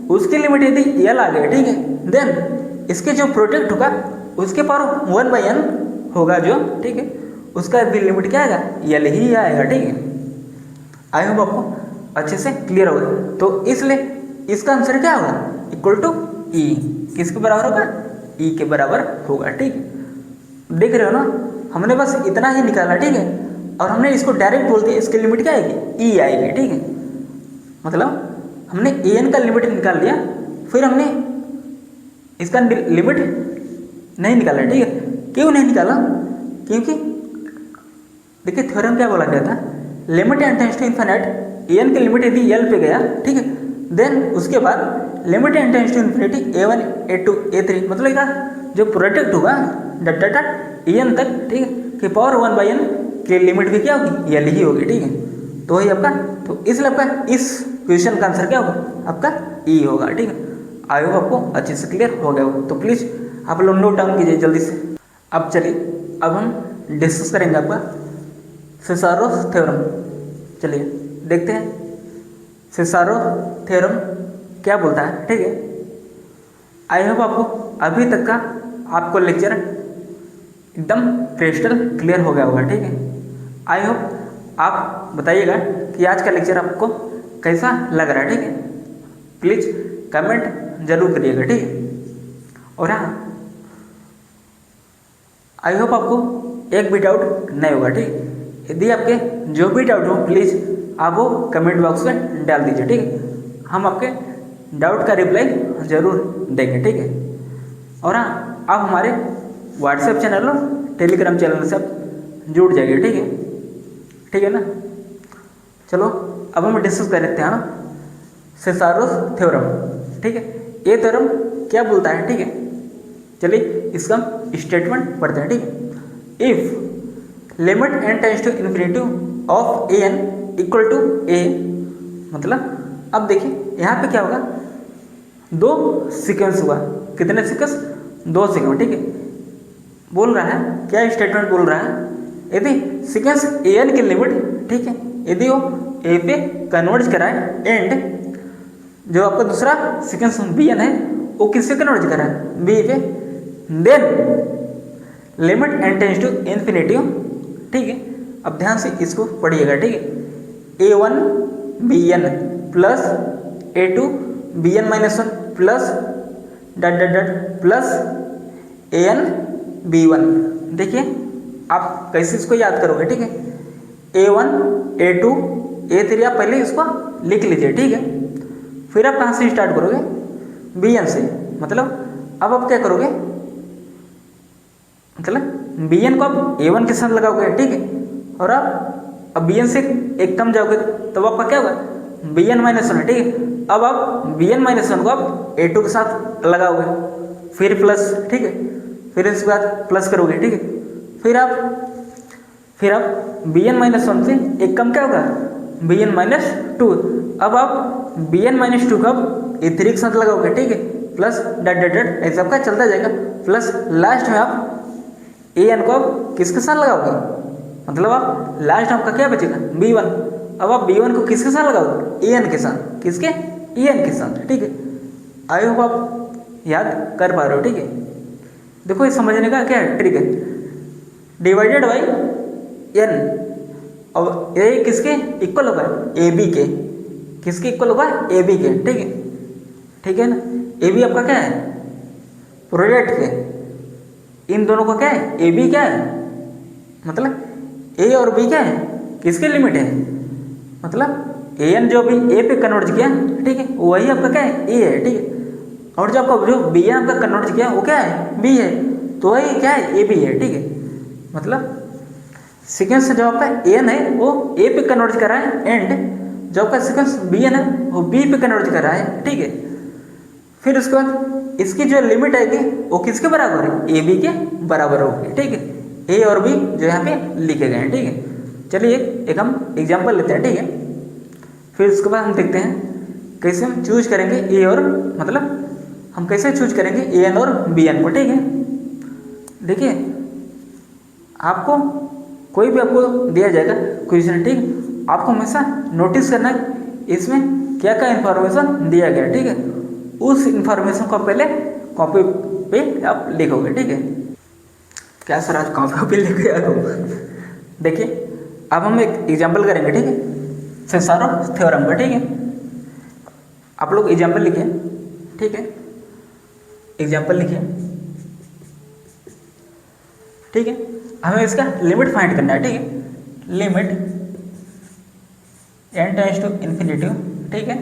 उसकी लिमिट यदि एल आ गई, ठीक है, देन इसके जो प्रोडक्ट होगा उसके पावर 1/n होगा जो, ठीक है, उसका भी लिमिट क्या आएगा, एल ही आएगा, ठीक है। आई होप आपको अच्छे से क्लियर होगा। तो इसलिए इसका आंसर क्या होगा, इक्वल टू ई, किसके बराबर होगा, ई के बराबर होगा, ठीक है। देख रहे हो ना, हमने बस इतना ही निकाला, ठीक है, और हमने इसको डायरेक्ट बोल दिया, इसकी लिमिट क्या आएगी, ई आएगी, ठीक है। मतलब हमने एन का लिमिट निकाल लिया, फिर हमने इसका लिमिट नहीं निकाला, ठीक है। क्यों नहीं निकाला, क्योंकि देखिए थ्योरम क्या बोला गया था, limit n tends to infinity, N की लिमिट यदि एल पे गया, ठीक है, देन उसके बाद limit n tends to infinity a1 a2 a3, मतलब इसका जो प्रोडक्ट होगा डट डट डट एन तक, ठीक है, कि पावर 1/n की लिमिट भी क्या होगी, एल ही होगी, ठीक है। तो वही आपका, तो इसलिए आपका इस क्वेश्चन का आंसर क्या होगा, आपका ई होगा, ठीक है। आई होप आपको अच्छे से क्लियर हो गया हो, तो प्लीज़ आप लोग नोट डाउन कीजिए जल्दी से। अब चलिए, अब हम डिस्कस करेंगे आपका सेसारो थ्योरम। चलिए देखते हैं सेसारो थ्योरम क्या बोलता है, ठीक है। आई होप आपको अभी तक का आपको लेक्चर एकदम क्रिस्टल क्लियर हो गया होगा, ठीक है। आई होप आप बताइएगा कि आज का लेक्चर आपको कैसा लग रहा है, ठीक है। प्लीज़ कमेंट जरूर करिएगा, ठीक है। और हाँ, आई होप आपको एक भी डाउट नहीं होगा, ठीक है। यदि आपके जो भी डाउट हो प्लीज़ आप वो कमेंट बॉक्स में डाल दीजिए, ठीक है। हम आपके डाउट का रिप्लाई ज़रूर देंगे, ठीक है। और हाँ, आप हमारे व्हाट्सएप चैनल और टेलीग्राम चैनल से आप जुड़ जाइए, ठीक है, ठीक है ना। चलो अब हम डिस्कस कर लेते हैं ना सेसारो थ्योरम, ठीक है। ये थ्योरम क्या बोलता है, ठीक है। चलिए इसका हम स्टेटमेंट पढ़ते हैं, ठीक है। If limit n tends to infinity of an equal to a, मतलब अब देखिए यहाँ पे क्या होगा, दो सीक्वेंस हुआ, कितने सीक्वेंस, दो सीक्वेंस, ठीक है। बोल रहा है क्या स्टेटमेंट बोल रहा है, यदि सीक्वेंस an की लिमिट, ठीक है, यदि वो a पे कन्वर्ज कराए एंड जो आपका दूसरा सीक्वेंस bn है वो किससे कन्वर्ज कराए, b पे, then limit n tends to infinity, ठीक है। अब ध्यान से इसको पढ़िएगा, ठीक है। a1 bn plus a2 bn minus 1 plus dot dot dot plus an b1। देखिए आप कैसे इसको याद करोगे, ठीक है। a1 a2 a3 आप पहले इसको लिख लीजिए, ठीक है। फिर आप कहाँ से स्टार्ट करोगे, bn से, मतलब अब आप क्या करोगे, मतलब bn को आप a1 के साथ लगाओगे, ठीक है। और आप अब bn से एक कम जाओगे तो आपका क्या होगा, bn माइनस 1, ठीक है। अब आप bn माइनस 1 को आप a2 के साथ लगाओगे, फिर प्लस, ठीक है, फिर इसके बाद प्लस करोगे, ठीक है, फिर आप बी एन माइनस वन से एक कम क्या होगा, बी एन माइनस टू। अब आप बी एन माइनस टू का ए थ्री के साथ लगाओगे, ठीक है, प्लस डट डट डट ऐसा आपका चलता जाएगा, प्लस लास्ट में आप ए एन को आप किसके साथ लगाओगे, मतलब आप लास्ट आपका क्या बचेगा, बी वन। अब आप बी वन को किसके साथ लगाओगे, ए एन के साथ, किसके, ए एन के साथ, ठीक है। आई होप आप याद कर पा रहे हो, ठीक है। देखो ये समझने का क्या है ट्रिक है, डिवाइडेड बाई एन, और ए किसके इक्वल होगा, ए बी के, किसके इक्वल होगा, ए बी के, ठीक है, ठीक है ना। ए बी आपका क्या है, प्रोडक्ट के, इन दोनों का क्या है, ए बी क्या है, मतलब ए और बी क्या है, किसके लिमिट है, मतलब ए एन जो भी ए पे कन्वर्ट किया, ठीक है, वही आपका क्या है, ए है, ठीक है। और जो आपका जो बी एन आपका कन्वर्ट किया वो क्या है, बी है, तो वही क्या है, ए बी है, ठीक है। मतलब सीक्वेंस जो आपका ए एन है वो ए पे कन्वर्ट कर रहा है, एंड जो आपका सीक्वेंस बी एन है वो बी पे कन्वर्ट कर रहा है, ठीक है। फिर उसके बाद इसकी जो लिमिट आएगी वो किसके बराबर है, ए बी के बराबर होगी, ठीक है। ए और बी जो यहाँ पे लिखे गए हैं, ठीक है। चलिए एक हम एग्जांपल लेते हैं, ठीक है। फिर उसके बाद हम देखते हैं कैसे हम चूज करेंगे ए और, मतलब हम कैसे चूज करेंगे ए एन और बी एन को, ठीक है। देखिए आपको कोई भी आपको दिया जाएगा क्वेश्चन, ठीक, आपको हमेशा नोटिस करना है इसमें क्या क्या इन्फॉर्मेशन दिया गया, ठीक है। उस इन्फॉर्मेशन को पहले कॉपी पे आप लिखोगे, ठीक है। क्या सर आज कॉपी पे लिख गया? देखिए अब हम एक एग्जांपल करेंगे, ठीक है, सेसारो थ्योरम का, ठीक है। आप लोग एग्जांपल लिखिए, ठीक है, एग्जांपल लिखिए, ठीक है। हमें इसका लिमिट फाइंड करना है, ठीक है। Limit n tends to infinity, ठीक है,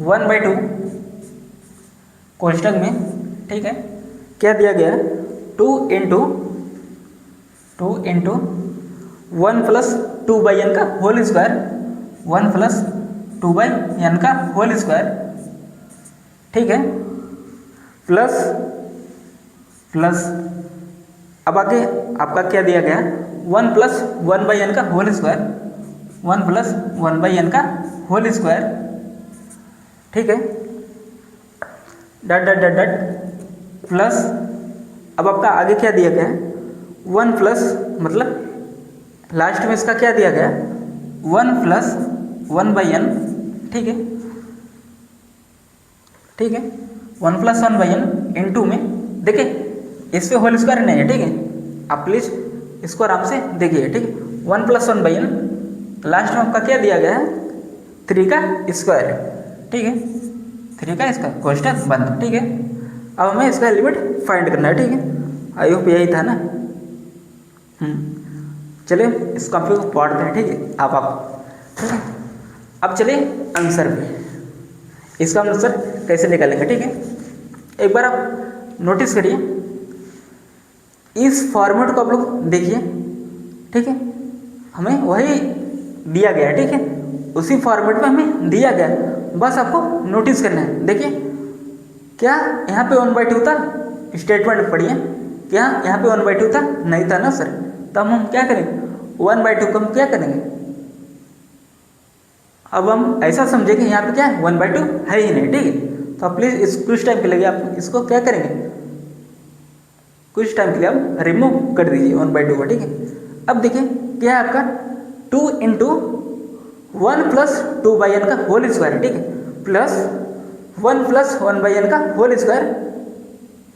1/2 कोष्टक में, ठीक है, क्या दिया गया, 2 इंटू 1 प्लस 2/n का होल स्क्वायर, 1 प्लस 2/n का होल स्क्वायर, ठीक है, प्लस अब आगे आपका क्या दिया गया, 1 प्लस 1/n का होल स्क्वायर, 1 प्लस 1/n का होल स्क्वायर, ठीक है, डट डट डट डट प्लस अब आपका आगे क्या दिया गया, 1 प्लस, मतलब लास्ट में इसका क्या दिया गया, 1 प्लस 1/n, ठीक है, ठीक है, 1 प्लस 1/n इंटू में, देखिए इस पे होल स्क्वायर नहीं है, ठीक है, आप प्लीज इसको आराम से देखिए, ठीक है। 1 प्लस 1/n लास्ट में आपका क्या दिया गया है, 3 का स्क्वायर, ठीक है, 3 का स्क्वायर कोष्टक बंद, ठीक है। अब हमें इसका लिमिट फाइंड करना है, ठीक है। आई होप यही था ना। चलिए इस कॉपी को पढ़ते हैं, ठीक है, आप ठीक है। अब चलिए आंसर पे, इसका आंसर कैसे निकालेंगे, ठीक है। एक बार आप नोटिस करिए, इस फॉर्मेट को आप लोग देखिए, ठीक है, हमें वही दिया गया है, ठीक है, उसी फॉर्मेट में हमें दिया गया, बस आपको नोटिस करना है। देखिए क्या यहाँ पे 1/2 था, स्टेटमेंट पढ़िए, क्या यहाँ पे 1/2 था, नहीं था ना सर, तब हम क्या करेंगे, 1/2 को हम क्या करेंगे, अब हम ऐसा समझेंगे यहाँ पे क्या 1/2 है ही नहीं, ठीक है। तो प्लीज़ इस कुछ टाइम के लिए आप इसको क्या करेंगे, कुछ टाइम के लिए आप रिमूव कर दीजिए 1/2 को, ठीक है। अब देखिए क्या है आपका 2 इंटू 1 प्लस 2/n का होल स्क्वायर, ठीक है, प्लस 1 प्लस 1/n का होल स्क्वायर,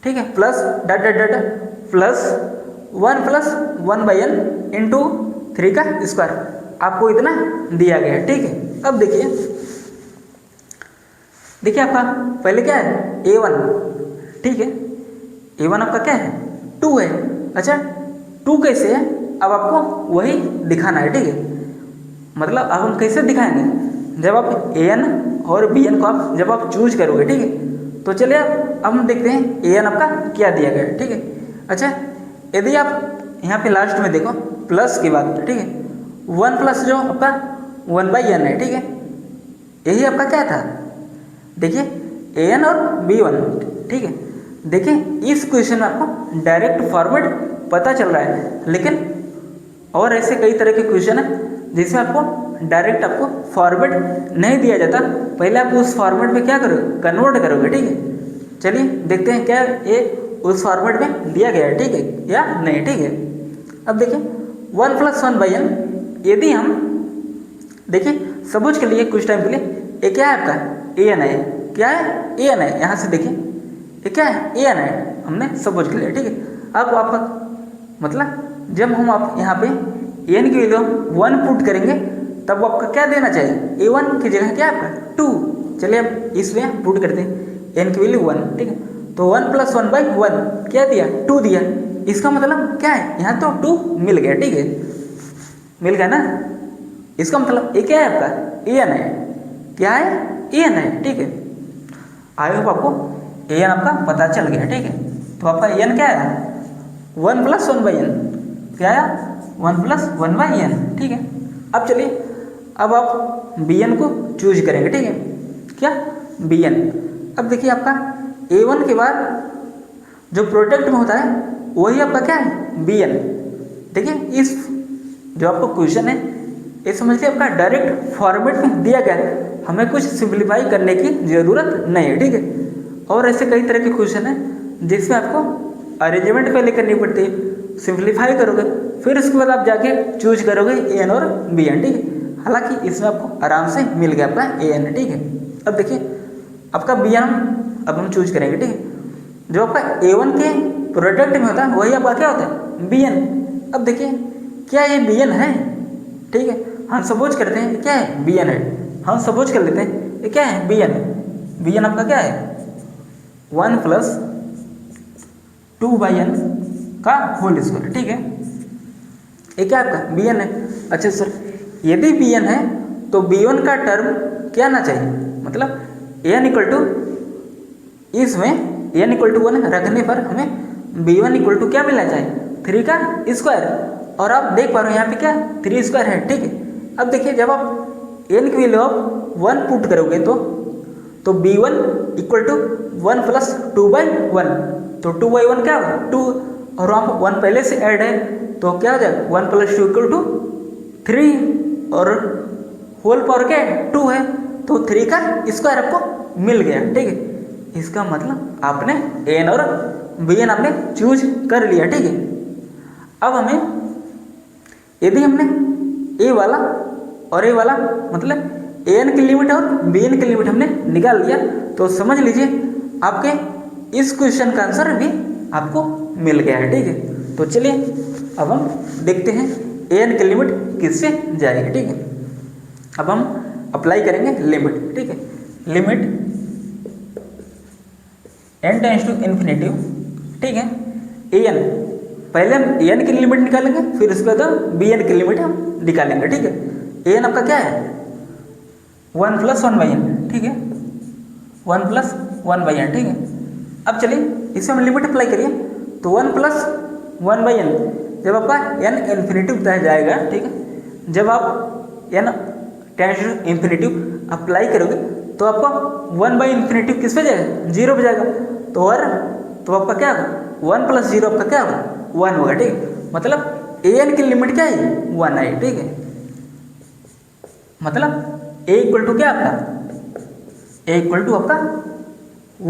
ठीक है, plus dot dot dot plus 1 plus 1/n into 3 का स्क्वायर, आपको इतना दिया गया है, ठीक है। अब देखिए आपका पहले क्या है, a1, ठीक है, a1 आपका क्या है, 2 है, अच्छा 2 कैसे है, अब आपको वही दिखाना है, ठीक है। मतलब अब हम कैसे दिखाएंगे, जब आप an और bn को आप जब आप चूज करोगे, ठीक है। तो चलिए अब हम देखते हैं an आपका क्या दिया गया है, ठीक है। अच्छा यदि आप यहाँ पे लास्ट में देखो प्लस की बात, ठीक है, 1 प्लस जो आपका 1/n है, ठीक है, यही आपका क्या था, देखिए an और b1, ठीक है। देखिए इस क्वेश्चन में आपको डायरेक्ट फॉर्मेट पता चल रहा है। लेकिन और ऐसे कई तरह के क्वेश्चन है जिसमें आपको डायरेक्ट आपको फॉर्मेट नहीं दिया जाता, पहले आप उस फॉर्मेट में क्या करोगे, कन्वर्ट करोगे। ठीक है, चलिए देखते हैं क्या ये उस फॉर्मेट में दिया गया है, ठीक है या नहीं। ठीक है, अब देखिए 1 + 1/n, यदि हम देखिए सपोज के लिए कुछ टाइम के लिए ये क्या है आपका an है, क्या है an है, यहाँ से देखिए ये क्या है an है, हमने सपोज के लिए। ठीक है, अब आपका मतलब जब हम आप यहाँ पे n की वैल्यू 1 पुट करेंगे तब आपका क्या देना चाहिए, a1 की जगह क्या है आपका 2। चलिए अब इसमें पुट करते हैं n की वैल्यू 1। ठीक है, तो 1 + 1/1 क्या दिया, 2 दिया। इसका मतलब क्या है, यहाँ तो 2 मिल गया। ठीक है, मिल गया ना, इसका मतलब ये क्या है आपका an है, क्या है an है। ठीक है, आई होप आपको an आपका पता चल गया। ठीक है, तो आपका an क्या है 1 + 1/n, क्या है 1 + 1/n। ठीक है, अब चलिए अब आप bn को चूज करेंगे। ठीक है, क्या bn। अब देखिए आपका a1 के बाद जो प्रोडक्ट में होता है वही आपका क्या है bn। देखिए इस जो आपको क्वेश्चन है ये समझ लीजिए आपका डायरेक्ट फॉर्मेट में दिया गया है, हमें कुछ सिंप्लीफाई करने की ज़रूरत नहीं है। ठीक है, और ऐसे कई तरह के क्वेश्चन हैं जिसमें आपको अरेंजमेंट पहले करनी पड़ती है, सिंप्लीफाई करोगे फिर उसके बाद आप जाके चूज करोगे an और bn। ठीक है, हालांकि इसमें आपको आराम से मिल गया आपका an। ठीक है, अब देखिए आपका bn अब हम चूज करेंगे। ठीक है, जो आपका a1 के प्रोडक्ट में होता है वही आपका क्या होता है bn। अब देखिए क्या ये bn है, ठीक है, हम सपोज करते हैं क्या है bn है, हम सपोज कर लेते हैं ये क्या है bn। bn आपका क्या है 1 + 2/n का होल स्क्वायर। ठीक है, ये क्या आपका bn है। अच्छा सर, यदि bn है तो b1 का टर्म क्या आना चाहिए, मतलब n = इसमें n = 1 रखने पर हमें b1 = क्या मिलना चाहिए 3 का स्क्वायर। और आप देख पा रहे हो यहाँ पे क्या 3 स्क्वायर है। ठीक है, अब देखिए जब आप n की वैल्यू आप 1 पुट करोगे तो b1 = 1 + 2/1, तो 2/1 क्या होगा 2, और वहाँ पर 1 पहले से ऐड है तो क्या हो जाएगा 1 + 2 = 3, और होल पावर क्या है 2 है, तो 3 का स्क्वायर आपको मिल गया। ठीक है, इसका मतलब आपने n और bn आपने चूज कर लिया। ठीक है, अब हमें यदि हमने a वाला और a वाला मतलब an की लिमिट और bn की लिमिट हमने निकाल लिया तो समझ लीजिए आपके इस क्वेश्चन का आंसर भी आपको मिल गया है। ठीक है, तो चलिए अब हम देखते हैं an की लिमिट किससे जाएगी। ठीक है, अब हम अप्लाई करेंगे लिमिट। ठीक है, लिमिट n →∞। ठीक है, an पहले हम an की लिमिट निकालेंगे फिर उसके बाद bn की लिमिट हम निकालेंगे। ठीक है, an आपका क्या है 1 + 1/n। ठीक है, 1 + 1/n। ठीक है, अब चलिए इसमें हम लिमिट अप्लाई करिए तो 1 + 1/n जब आपका n इन्फिनिटी होता जाएगा। ठीक है, जब आप n →∞ अप्लाई करोगे तो आपका 1/∞ किस पे जाएगा 0 पे जाएगा, तो आपका क्या होगा 1 + 0 आपका क्या होगा 1 होगा। ठीक है, मतलब an की लिमिट क्या है 1 है। ठीक है, मतलब a = क्या आपका a = आपका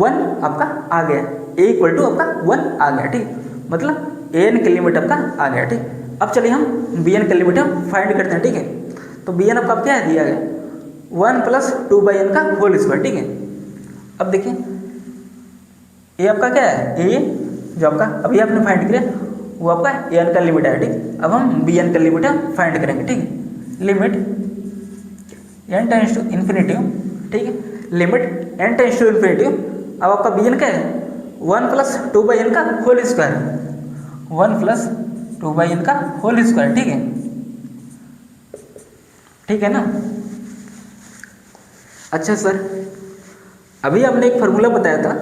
1 आपका आ गया, a = आपका 1 आ गया। ठीक, मतलब an की लिमिट आपका आ गया। ठीक, अब चलिए हम bn की लिमिट हम फाइंड करते हैं। ठीक है, तो bn आपका क्या है दिया गया 1 + 2/n का होल स्क्वायर। ठीक है, अब देखिए ये आपका क्या है a जो आपका अभी आपने फाइंड किया वो आपका an का लिमिट है। ठीक, अब हम bn का लिमिट फाइंड करेंगे। ठीक है, लिमिट n →∞। ठीक है, लिमिट n →∞। अब आपका bn क्या है 1 + 2/n का होल स्क्वायर, 1 + 2/n का होल स्क्वायर। ठीक है, ठीक है ना। अच्छा सर, अभी आपने एक फार्मूला बताया था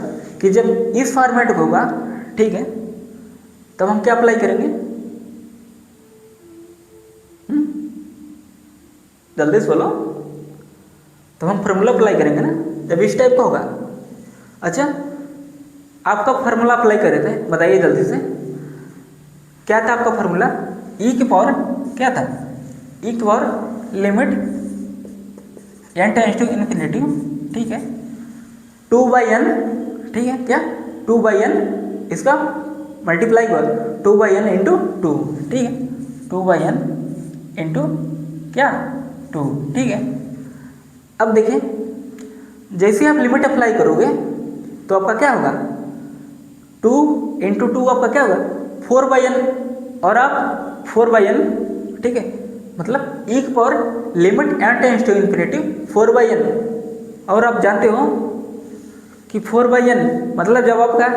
कि जब इस फॉर्मेट में होगा, ठीक है, तब हम क्या अप्लाई करेंगे, जल्दी से बोलो। तो हम फार्मूला अप्लाई करेंगे ना जब इस टाइप का होगा। अच्छा, आप कब फार्मूला अप्लाई कर रहे थे बताइए जल्दी से। क्या था आपका फॉर्मूला, ई की पावर क्या था, ई की power limit n tends to infinity, ठीक है, 2/n, ठीक है, क्या 2/n इसका मल्टीप्लाई हुआ 2/n इंटू 2, ठीक है, 2/n इंटू क्या 2, ठीक है। अब देखिए जैसे आप लिमिट अप्लाई करोगे तो आपका क्या होगा, 2 इंटू 2 आपका क्या होगा 4/n, और आप 4/n, ठीक है, मतलब ई की power limit n tends to infinity 4/n, और आप जानते हो कि 4/n मतलब जब आपका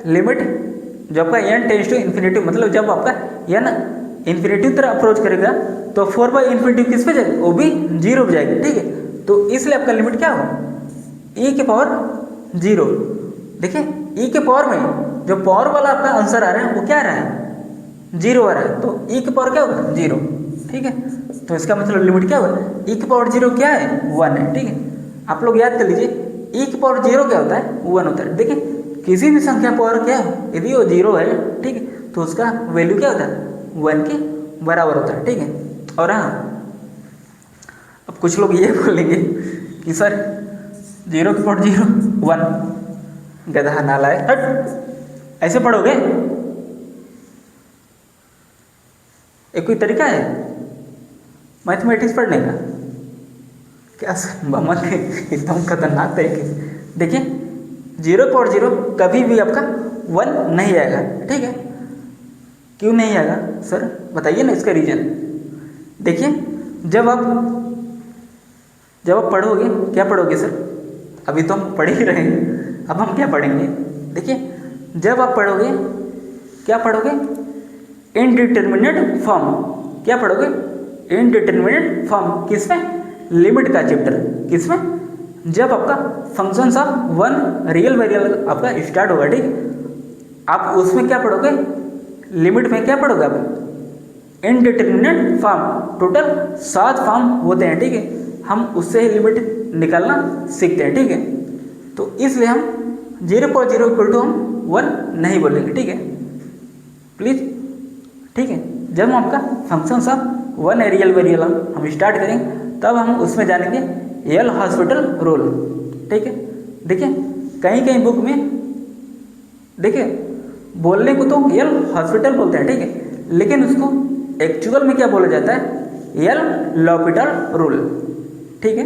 लिमिट, जब आपका n टेंस टू इन्फिनिटी, मतलब जब आपका n इन्फिनिटी की तरफ अप्रोच करेगा तो 4/∞ किस पे जाएगा, वो भी 0 पे जाएगा, ठीक है। तो इसलिए आपका लिमिट क्या होगा, e की पावर 0। देखिए e के पावर में जो पावर वाला आपका आंसर आ रहा है वो क्या आ रहा है, 0 आ रहा है, तो e की पावर क्या होगा 0, ठीक है। तो इसका मतलब लिमिट क्या होगा, e की पावर 0 क्या है 1 है, ठीक है। आप लोग याद कर लीजिए e की पावर 0 क्या होता है 1 होता है। देखिए किसी भी संख्या पावर क्या है, यदि वो 0 है, ठीक है, तो उसका वैल्यू क्या होता है 1 के बराबर होता है, ठीक है। और हाँ अब कुछ लोग ये बोलेंगे कि सर 0 की पावर 0 1, गधा नालायक, हट ऐसे पढ़ोगे, एक कोई तरीका है मैथमेटिक्स पढ़ने का, क्या बमन एकदम खतरनाक तरीके से। देखिए 0 की पावर 0 कभी भी आपका 1 नहीं आएगा, ठीक है। क्यों नहीं आएगा सर बताइए ना इसका रीजन। देखिए जब आप पढ़ोगे, क्या पढ़ोगे सर, अभी तो हम पढ़ ही रहे हैं, अब हम क्या पढ़ेंगे। देखिए जब आप पढ़ोगे, क्या पढ़ोगे, इनडिटरमिनेट फॉर्म, क्या पढ़ोगे इनडिटरमिनेट फॉर्म, किसमें, लिमिट का चैप्टर, किसमें, जब आपका फंक्शंस ऑफ 1 रियल वेरिएबल आपका स्टार्ट होगा, ठीक। आप उसमें क्या पढ़ोगे, लिमिट में क्या पढ़ोगे आप, इनडिटरमिनेट फॉर्म, टोटल 7 फॉर्म होते हैं, ठीक है। हम उससे ही लिमिट निकालना सीखते हैं, ठीक है। तो इसलिए हम 0.0 इक्वल टू हम 1 नहीं बोलेंगे, ठीक है, प्लीज, ठीक है। जब हम आपका फंक्शंस ऑफ 1 रियल वेरिएबल हम स्टार्ट करेंगे तब हम उसमें जानेंगे एल हॉस्पिटल रूल, ठीक है। देखिए कहीं कहीं बुक में देखिए बोलने को तो एल हॉस्पिटल बोलते हैं, ठीक है, लेकिन उसको एक्चुअल में क्या बोला जाता है, एल लॉपिटल रूल, ठीक है,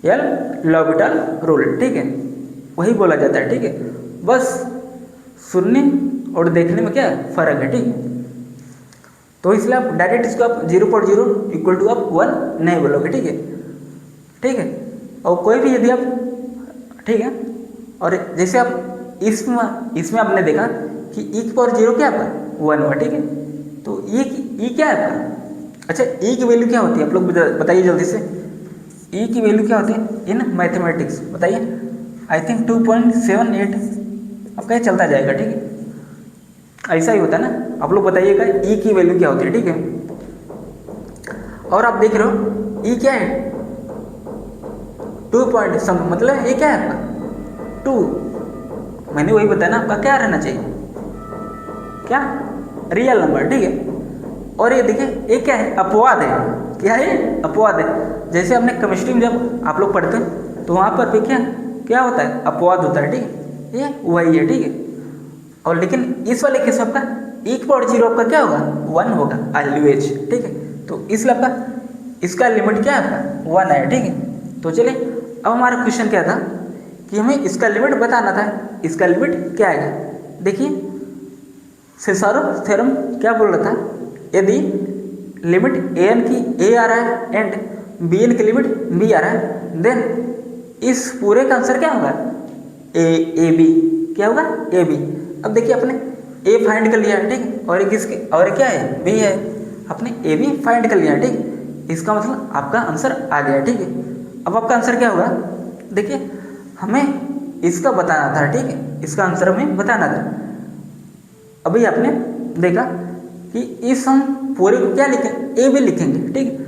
एल लॉपिटल रूल, ठीक है, वही बोला जाता है, ठीक है। बस सुनने और देखने में क्या फ़र्क है, ठीक है। तो इसलिए आप डायरेक्ट इसको आप 0.0 इक्वल टू आप 1 नहीं बोलोगे, ठीक है, ठीक है। और कोई भी यदि आप, ठीक है, और जैसे आप इसमें आपने देखा कि e की पावर 0 क्या है आपका 1 हुआ, ठीक है। तो e क्या है आपका, अच्छा e की वैल्यू क्या होती है, आप लोग बताइए जल्दी से, e की वैल्यू क्या होती है इन मैथमेटिक्स, बताइए। आई थिंक 2.78 आपका ये चलता जाएगा, ठीक है, ऐसा ही होता है ना। आप लोग बताइएगा e की वैल्यू क्या होती है, ठीक है। और आप देख रहे हो e क्या है 2 पॉइंट सम, मतलब ये क्या है आपका 2, मैंने वही बताया ना, आपका क्या रहना चाहिए, क्या रियल नंबर, ठीक है। और ये देखिए ये क्या है, अपवाद है, क्या है अपवाद है। जैसे हमने केमिस्ट्री में जब आप लोग पढ़ते हैं तो वहाँ पर भी क्या होता है, अपवाद होता है, ठीक है, ये वही है, ठीक है। और लेकिन इस वाले केस आपका e की पावर 0 आपका क्या होगा 1 होगा ऑलवेज, ठीक है। तो इसलिए आपका इसका लिमिट क्या है आपका 1 है, ठीक है। तो चलिए अब हमारा क्वेश्चन क्या था कि हमें इसका लिमिट बताना था, इसका लिमिट क्या आएगा। देखिए सेसारोव थ्योरम क्या बोल रहा था, यदि लिमिट an की a आ रहा है एंड bn की लिमिट b आ रहा है, देन इस पूरे का आंसर क्या होगा a b, क्या होगा a b। अब देखिए अपने a फाइंड कर लिया है, ठीक है, और किसके, और क्या है b है, अपने a b फाइंड कर लिया है, ठीक है। इसका मतलब आपका आंसर आ गया, ठीक है। अब आपका आंसर क्या होगा, देखिए हमें इसका बताना था, ठीक है, इसका आंसर हमें बताना था। अभी आपने देखा कि इस हम पूरे को क्या लिखेंगे, ए भी लिखेंगे, ठीक है।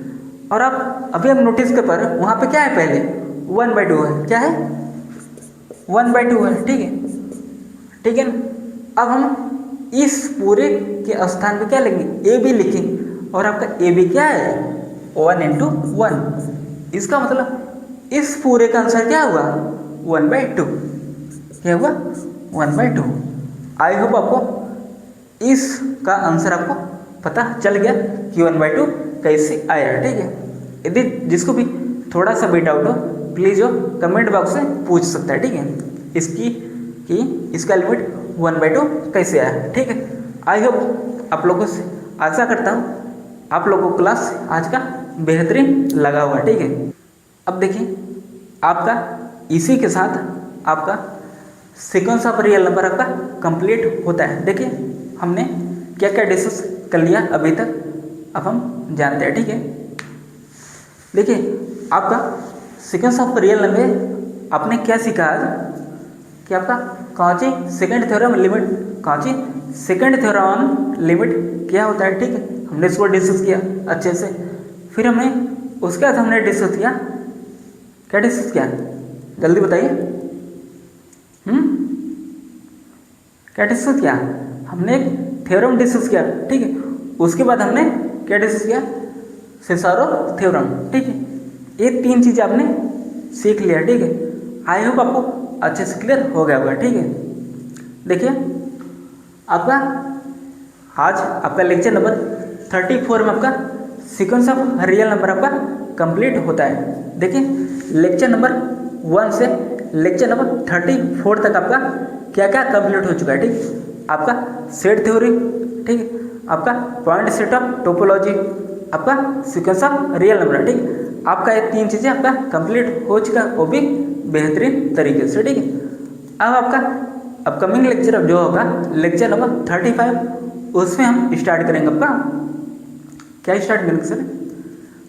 और आप अभी हम नोटिस कर पा रहे हैं वहाँ पे क्या है, पहले 1/2 है, क्या है 1/2 है, ठीक है, ठीक है ना। अब हम इस पूरे के स्थान पे क्या लिखेंगे, ए बी लिखेंगे, और आपका ए बी क्या है 1 इंटू 1। इसका मतलब इस पूरे का आंसर क्या हुआ 1/2। क्या हुआ 1/2। आई होप आपको इसका आंसर आपको पता चल गया कि 1/2 कैसे आया। ठीक है, यदि जिसको भी थोड़ा सा भी डाउट हो प्लीज़ वो कमेंट बॉक्स में पूछ सकता है। ठीक है, इसका लिमिट 1/2 कैसे आया। ठीक है, आई होप आप लोगों से आशा करता हूँ आप लोगों को क्लास आज का बेहतरीन लगा हुआ। ठीक है, अब देखिए आपका इसी के साथ आपका सीक्वेंस ऑफ रियल नंबर आपका कंप्लीट होता है। देखिए हमने क्या क्या डिस्कस कर लिया अभी तक, अब हम जानते हैं। ठीक है, देखिए आपका सीक्वेंस ऑफ रियल नंबर आपने क्या सीखा आज कि आपका कौन सी सेकंड थ्योरम लिमिट, कौन सी सेकंड थ्योरम लिमिट क्या होता है। ठीक है, हमने इसको डिस्कस किया अच्छे से। फिर हमने उसके बाद हमने डिस्कस किया, क्या डिस्कस किया जल्दी बताइए। क्या डिस्कस किया, हमने एक थ्योरम डिस्कस किया। ठीक है, उसके बाद हमने क्या डिस्कस किया, सेसारो थ्योरम। ठीक है, ये 3 चीज़ें आपने सीख लिया। ठीक है, आई होप आपको अच्छे से क्लियर हो गया होगा। ठीक है, देखिए आपका आज आपका लेक्चर नंबर 34 में आपका सीक्वेंस ऑफ रियल नंबर आपका कंप्लीट होता है। देखिए लेक्चर नंबर 1 से लेक्चर नंबर 34 तक आपका क्या क्या कंप्लीट हो चुका है। ठीक, आपका सेट थ्योरी, ठीक है, आपका पॉइंट सेट ऑफ टोपोलॉजी, आपका सीक्वेंस ऑफ रियल नंबर। ठीक, आपका ये 3 चीज़ें आपका कंप्लीट हो चुका है, वो भी बेहतरीन तरीके से। ठीक है, अब आपका अपकमिंग लेक्चर अब जो होगा लेक्चर नंबर 35, उसमें हम स्टार्ट करेंगे आपका क्या स्टार्ट करेंगे sir,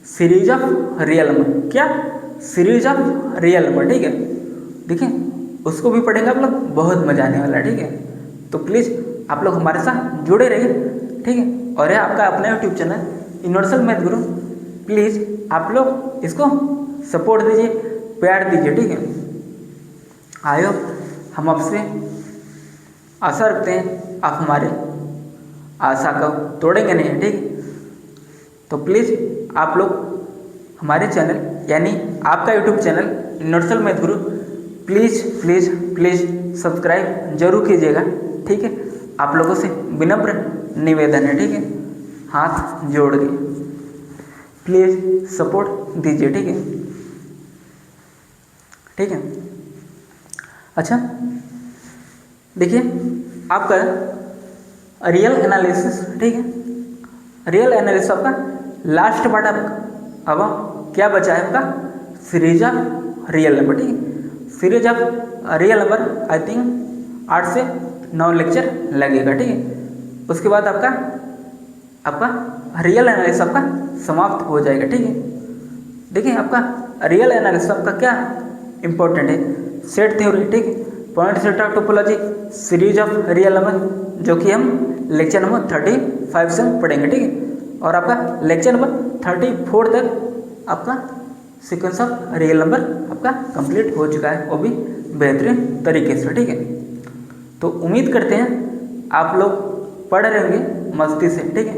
series of real number. क्या, सीरीज ऑफ रियल नंबर। ठीक है, देखिए उसको भी पढ़ेंगे आप लोग, बहुत मजा आने वाला है। ठीक है, तो प्लीज़ आप लोग हमारे साथ जुड़े रहिए। ठीक है, और यह आपका अपना YouTube channel universal math Guru, please आप लोग इसको सपोर्ट दीजिए, प्यार दीजिए। ठीक है, आई होप हम आपसे आशा रखते हैं आप हमारे आशा को तोड़ेंगे नहीं। ठीक है, तो प्लीज़ आप लोग हमारे चैनल यानी आपका YouTube channel universal math Guru please please please subscribe जरूर कीजिएगा। ठीक है, आप लोगों से विनम्र निवेदन है। ठीक है, हाथ जोड़ के प्लीज़ सपोर्ट दीजिए। ठीक है, ठीक है। अच्छा देखिए आपका रियल एनालिसिस, ठीक है, रियल एनालिसिस आपका लास्ट पार्ट आपका अब क्या बचा है आपका सीरीज ऑफ रियल नंबर। ठीक है, series of real number I think 8 से 9 लेक्चर लगेगा। ठीक है, उसके बाद आपका रियल एनालिसिस आपका समाप्त हो जाएगा। ठीक है, देखिए आपका रियल एनालिसिस आपका क्या इंपॉर्टेंट है, सेट थ्योरी, ठीक है, point set of topology, series of real number, जो कि हम लेक्चर नंबर 35 से पढ़ेंगे। ठीक है, और आपका लेक्चर नंबर 34 तक आपका सीक्वेंस ऑफ रियल नंबर आपका कंप्लीट हो चुका है, वो भी बेहतरीन तरीके से। ठीक है, तो उम्मीद करते हैं आप लोग पढ़ रहे होंगे मस्ती से। ठीक है,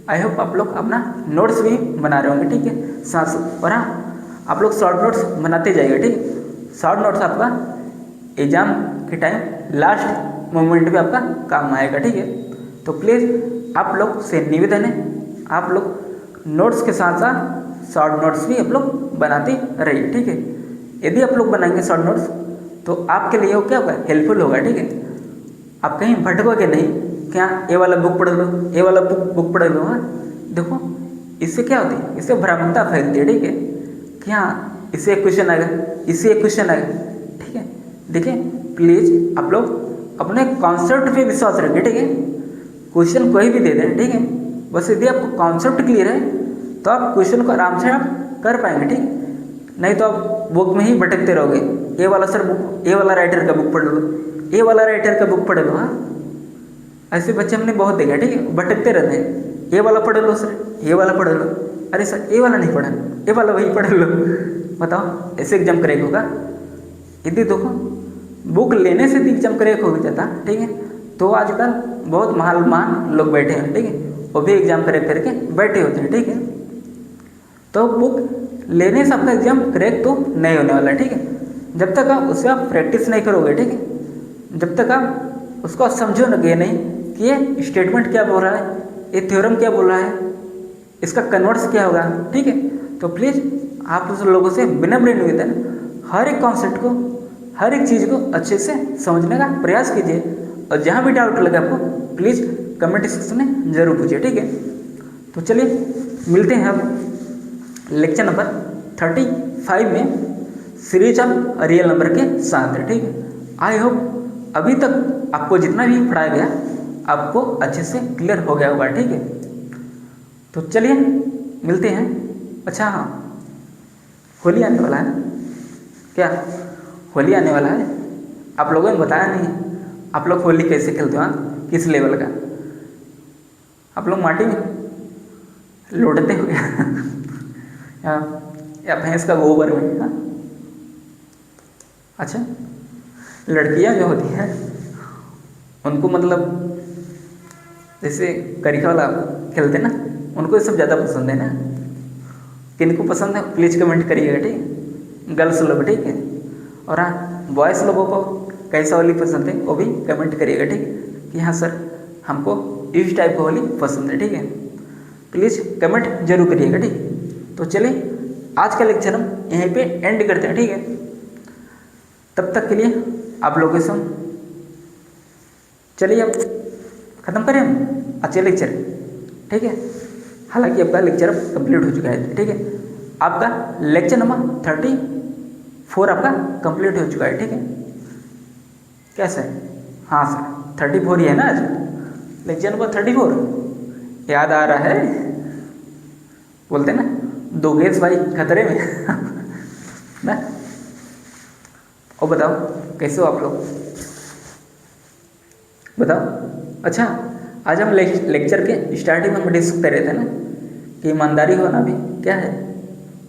आई होप आप लोग अपना नोट्स भी बना रहे होंगे। ठीक है, साथ और हाँ आप लोग शॉर्ट नोट्स बनाते जाइए। ठीक है, शॉर्ट नोट्स आपका एग्जाम के टाइम लास्ट मोमेंट पे आपका काम आएगा। ठीक है, तो प्लीज़ आप लोग से निवेदन है आप लोग नोट्स के साथ साथ शॉर्ट नोट्स भी आप लोग बनाते रहिए। ठीक है, यदि आप लोग बनाएंगे शॉर्ट नोट्स तो आपके लिए वो क्या होगा, हेल्पफुल होगा। ठीक है, आप कहीं भटकोगे नहीं, क्या ये वाला बुक पढ़ लो, ये वाला बुक पढ़ लो। हाँ देखो इससे क्या होती है, इससे भ्रामकता फैलती है। ठीक है, कि हाँ इससे एक क्वेश्चन आएगा, इससे एक क्वेश्चन आएगा। ठीक है, देखिए प्लीज़ आप लोग अपने कॉन्सेप्ट पे विश्वास रखिए। ठीक है, क्वेश्चन कोई भी दे दें, ठीक है, बस यदि आपको कॉन्सेप्ट क्लियर है तो आप क्वेश्चन को आराम से आप कर पाएंगे। ठीक, नहीं तो आप बुक में ही भटकते रहोगे, ये वाला सर बुक, ये वाला राइटर का बुक पढ़ लो, ये वाला राइटर का बुक पढ़ लो। हाँ ऐसे बच्चे हमने बहुत देखा। ठीक है, भटकते रहते हैं, ये वाला पढ़ लो सर, ये वाला पढ़ लो, अरे सर ये वाला नहीं पढ़ा, ये वाला वही पढ़ लो। बताओ ऐसे एग्जाम क्रैक होगा? यदि देखो बुक लेने से एग्जाम क्रैक हो जाता, ठीक है, तो आजकल बहुत महान लोग बैठे हैं, ठीक है, वो भी एग्ज़ाम क्रैक करके बैठे होते हैं, ठीक है। तो बुक लेने से आपका एग्ज़ाम क्रैक तो नहीं होने वाला है, ठीक है। जब तक आप उससे आप प्रैक्टिस नहीं करोगे, ठीक है, जब तक आप उसको समझोगे नहीं कि ये स्टेटमेंट क्या बोल रहा है, ये थ्योरम क्या बोल रहा है, इसका कन्वर्ट्स क्या होगा, ठीक है। तो प्लीज़ आप उस लोगों से बिना ब्रेन निवेदन हर एक कॉन्सेप्ट को, हर एक चीज़ को अच्छे से समझने का प्रयास कीजिए, और जहाँ भी डाउट लगे आपको प्लीज़ कमेंट सेक्शन में ज़रूर पूछिए, ठीक है। तो चलिए मिलते हैं अब लेक्चर नंबर 35 में सीरीज ऑफ रियल नंबर के साथ, ठीक है। आई होप अभी तक आपको जितना भी पढ़ाया गया आपको अच्छे से क्लियर हो गया होगा, ठीक है। तो चलिए मिलते हैं। अच्छा हाँ, होली आने वाला है, क्या होली आने वाला है, आप लोगों ने बताया नहीं आप लोग होली कैसे खेलते हो, हाँ, किस लेवल का, आप लोग माटी में लौटते हुए या भैंस का गोबर में, हाँ। अच्छा, लड़कियां जो होती हैं उनको मतलब जैसे करिका वाला खेलते ना, उनको ये सब ज़्यादा पसंद है ना। किनको पसंद है प्लीज़ कमेंट करिएगा, ठीक है, गर्ल्स लोग, ठीक है। और हाँ, बॉयज़ लोगों को कैसा होली पसंद है वो भी कमेंट करिएगा, ठीक है, कि हाँ सर हमको इस टाइप की होली पसंद है, ठीक है। प्लीज़ कमेंट जरूर करिएगा, ठीक है। तो चलिए आज का लेक्चर हम यहीं पे एंड करते हैं, ठीक है। तब तक के लिए आप लोगों से चलिए अब ख़त्म करें हम अच्छे लेक्चर, ठीक है। हालांकि आपका लेक्चर अब कंप्लीट हो चुका है, ठीक है। आपका लेक्चर नंबर 34 आपका कंप्लीट हो चुका है, ठीक है। कैसे, हाँ सर 34 ही है ना आज, लेक्चर नंबर 34 याद आ रहा है, बोलते ना दो गैस भाई खतरे में ना। और बताओ कैसे हो आप लोग, बताओ। अच्छा, आज हम लेक्चर के स्टार्टिंग में हम डिस्कस कर रहे थे ना कि ईमानदारी होना भी क्या है,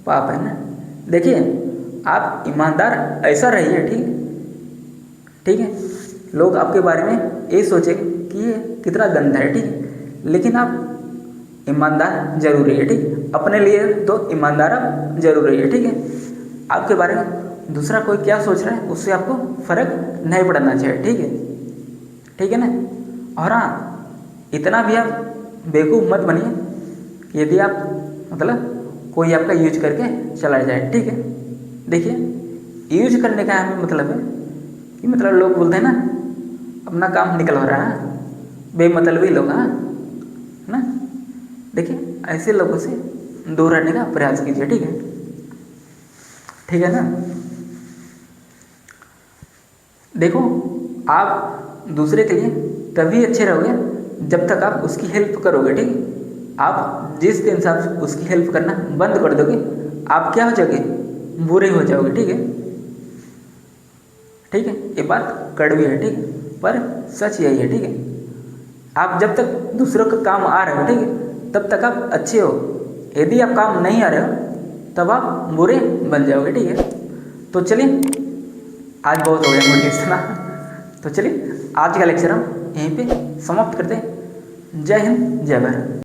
पाप है ना। देखिए आप ईमानदार ऐसा रहिए, ठीक है। लोग आपके बारे में ये सोचे कि ये कितना गंदा है, ठीक है, लेकिन आप ईमानदार जरूर रहिए, ठीक। अपने लिए तो ईमानदार आप जरूर रहिए, ठीक है। आपके बारे में दूसरा कोई क्या सोच रहा है उससे आपको फ़र्क नहीं पड़ना चाहिए, ठीक है ना। और हाँ, इतना भी आप बेवकूफ़ मत बनिए कि यदि आप मतलब कोई आपका यूज करके चला जाए, ठीक है। देखिए यूज करने का हमें मतलब है कि मतलब लोग बोलते हैं ना अपना काम निकलवा रहा है, बेमतलबी लोग, हाँ ना। देखिए ऐसे लोगों से दूर रहने का प्रयास कीजिए, ठीक है ना। देखो आप दूसरे के लिए तभी अच्छे रहोगे जब तक आप उसकी हेल्प करोगे, ठीक है। आप जिस दिन से आप उसकी हेल्प करना बंद कर दोगे आप क्या हो जाओगे, बुरे हो जाओगे, ठीक है। ये बात कड़वी है, ठीक है, पर सच यही है, ठीक है। आप जब तक दूसरों का काम आ रहे हो, ठीक है, तब तक आप अच्छे हो। यदि आप काम नहीं आ रहे हो तब आप बुरे बन जाओगे, ठीक है। तो चलिए आज बहुत हो गया मोटिवेशन ना, तो चलिए आज का लेक्चर हम यहीं पे समाप्त करते हैं। जय हिंद, जय भारत।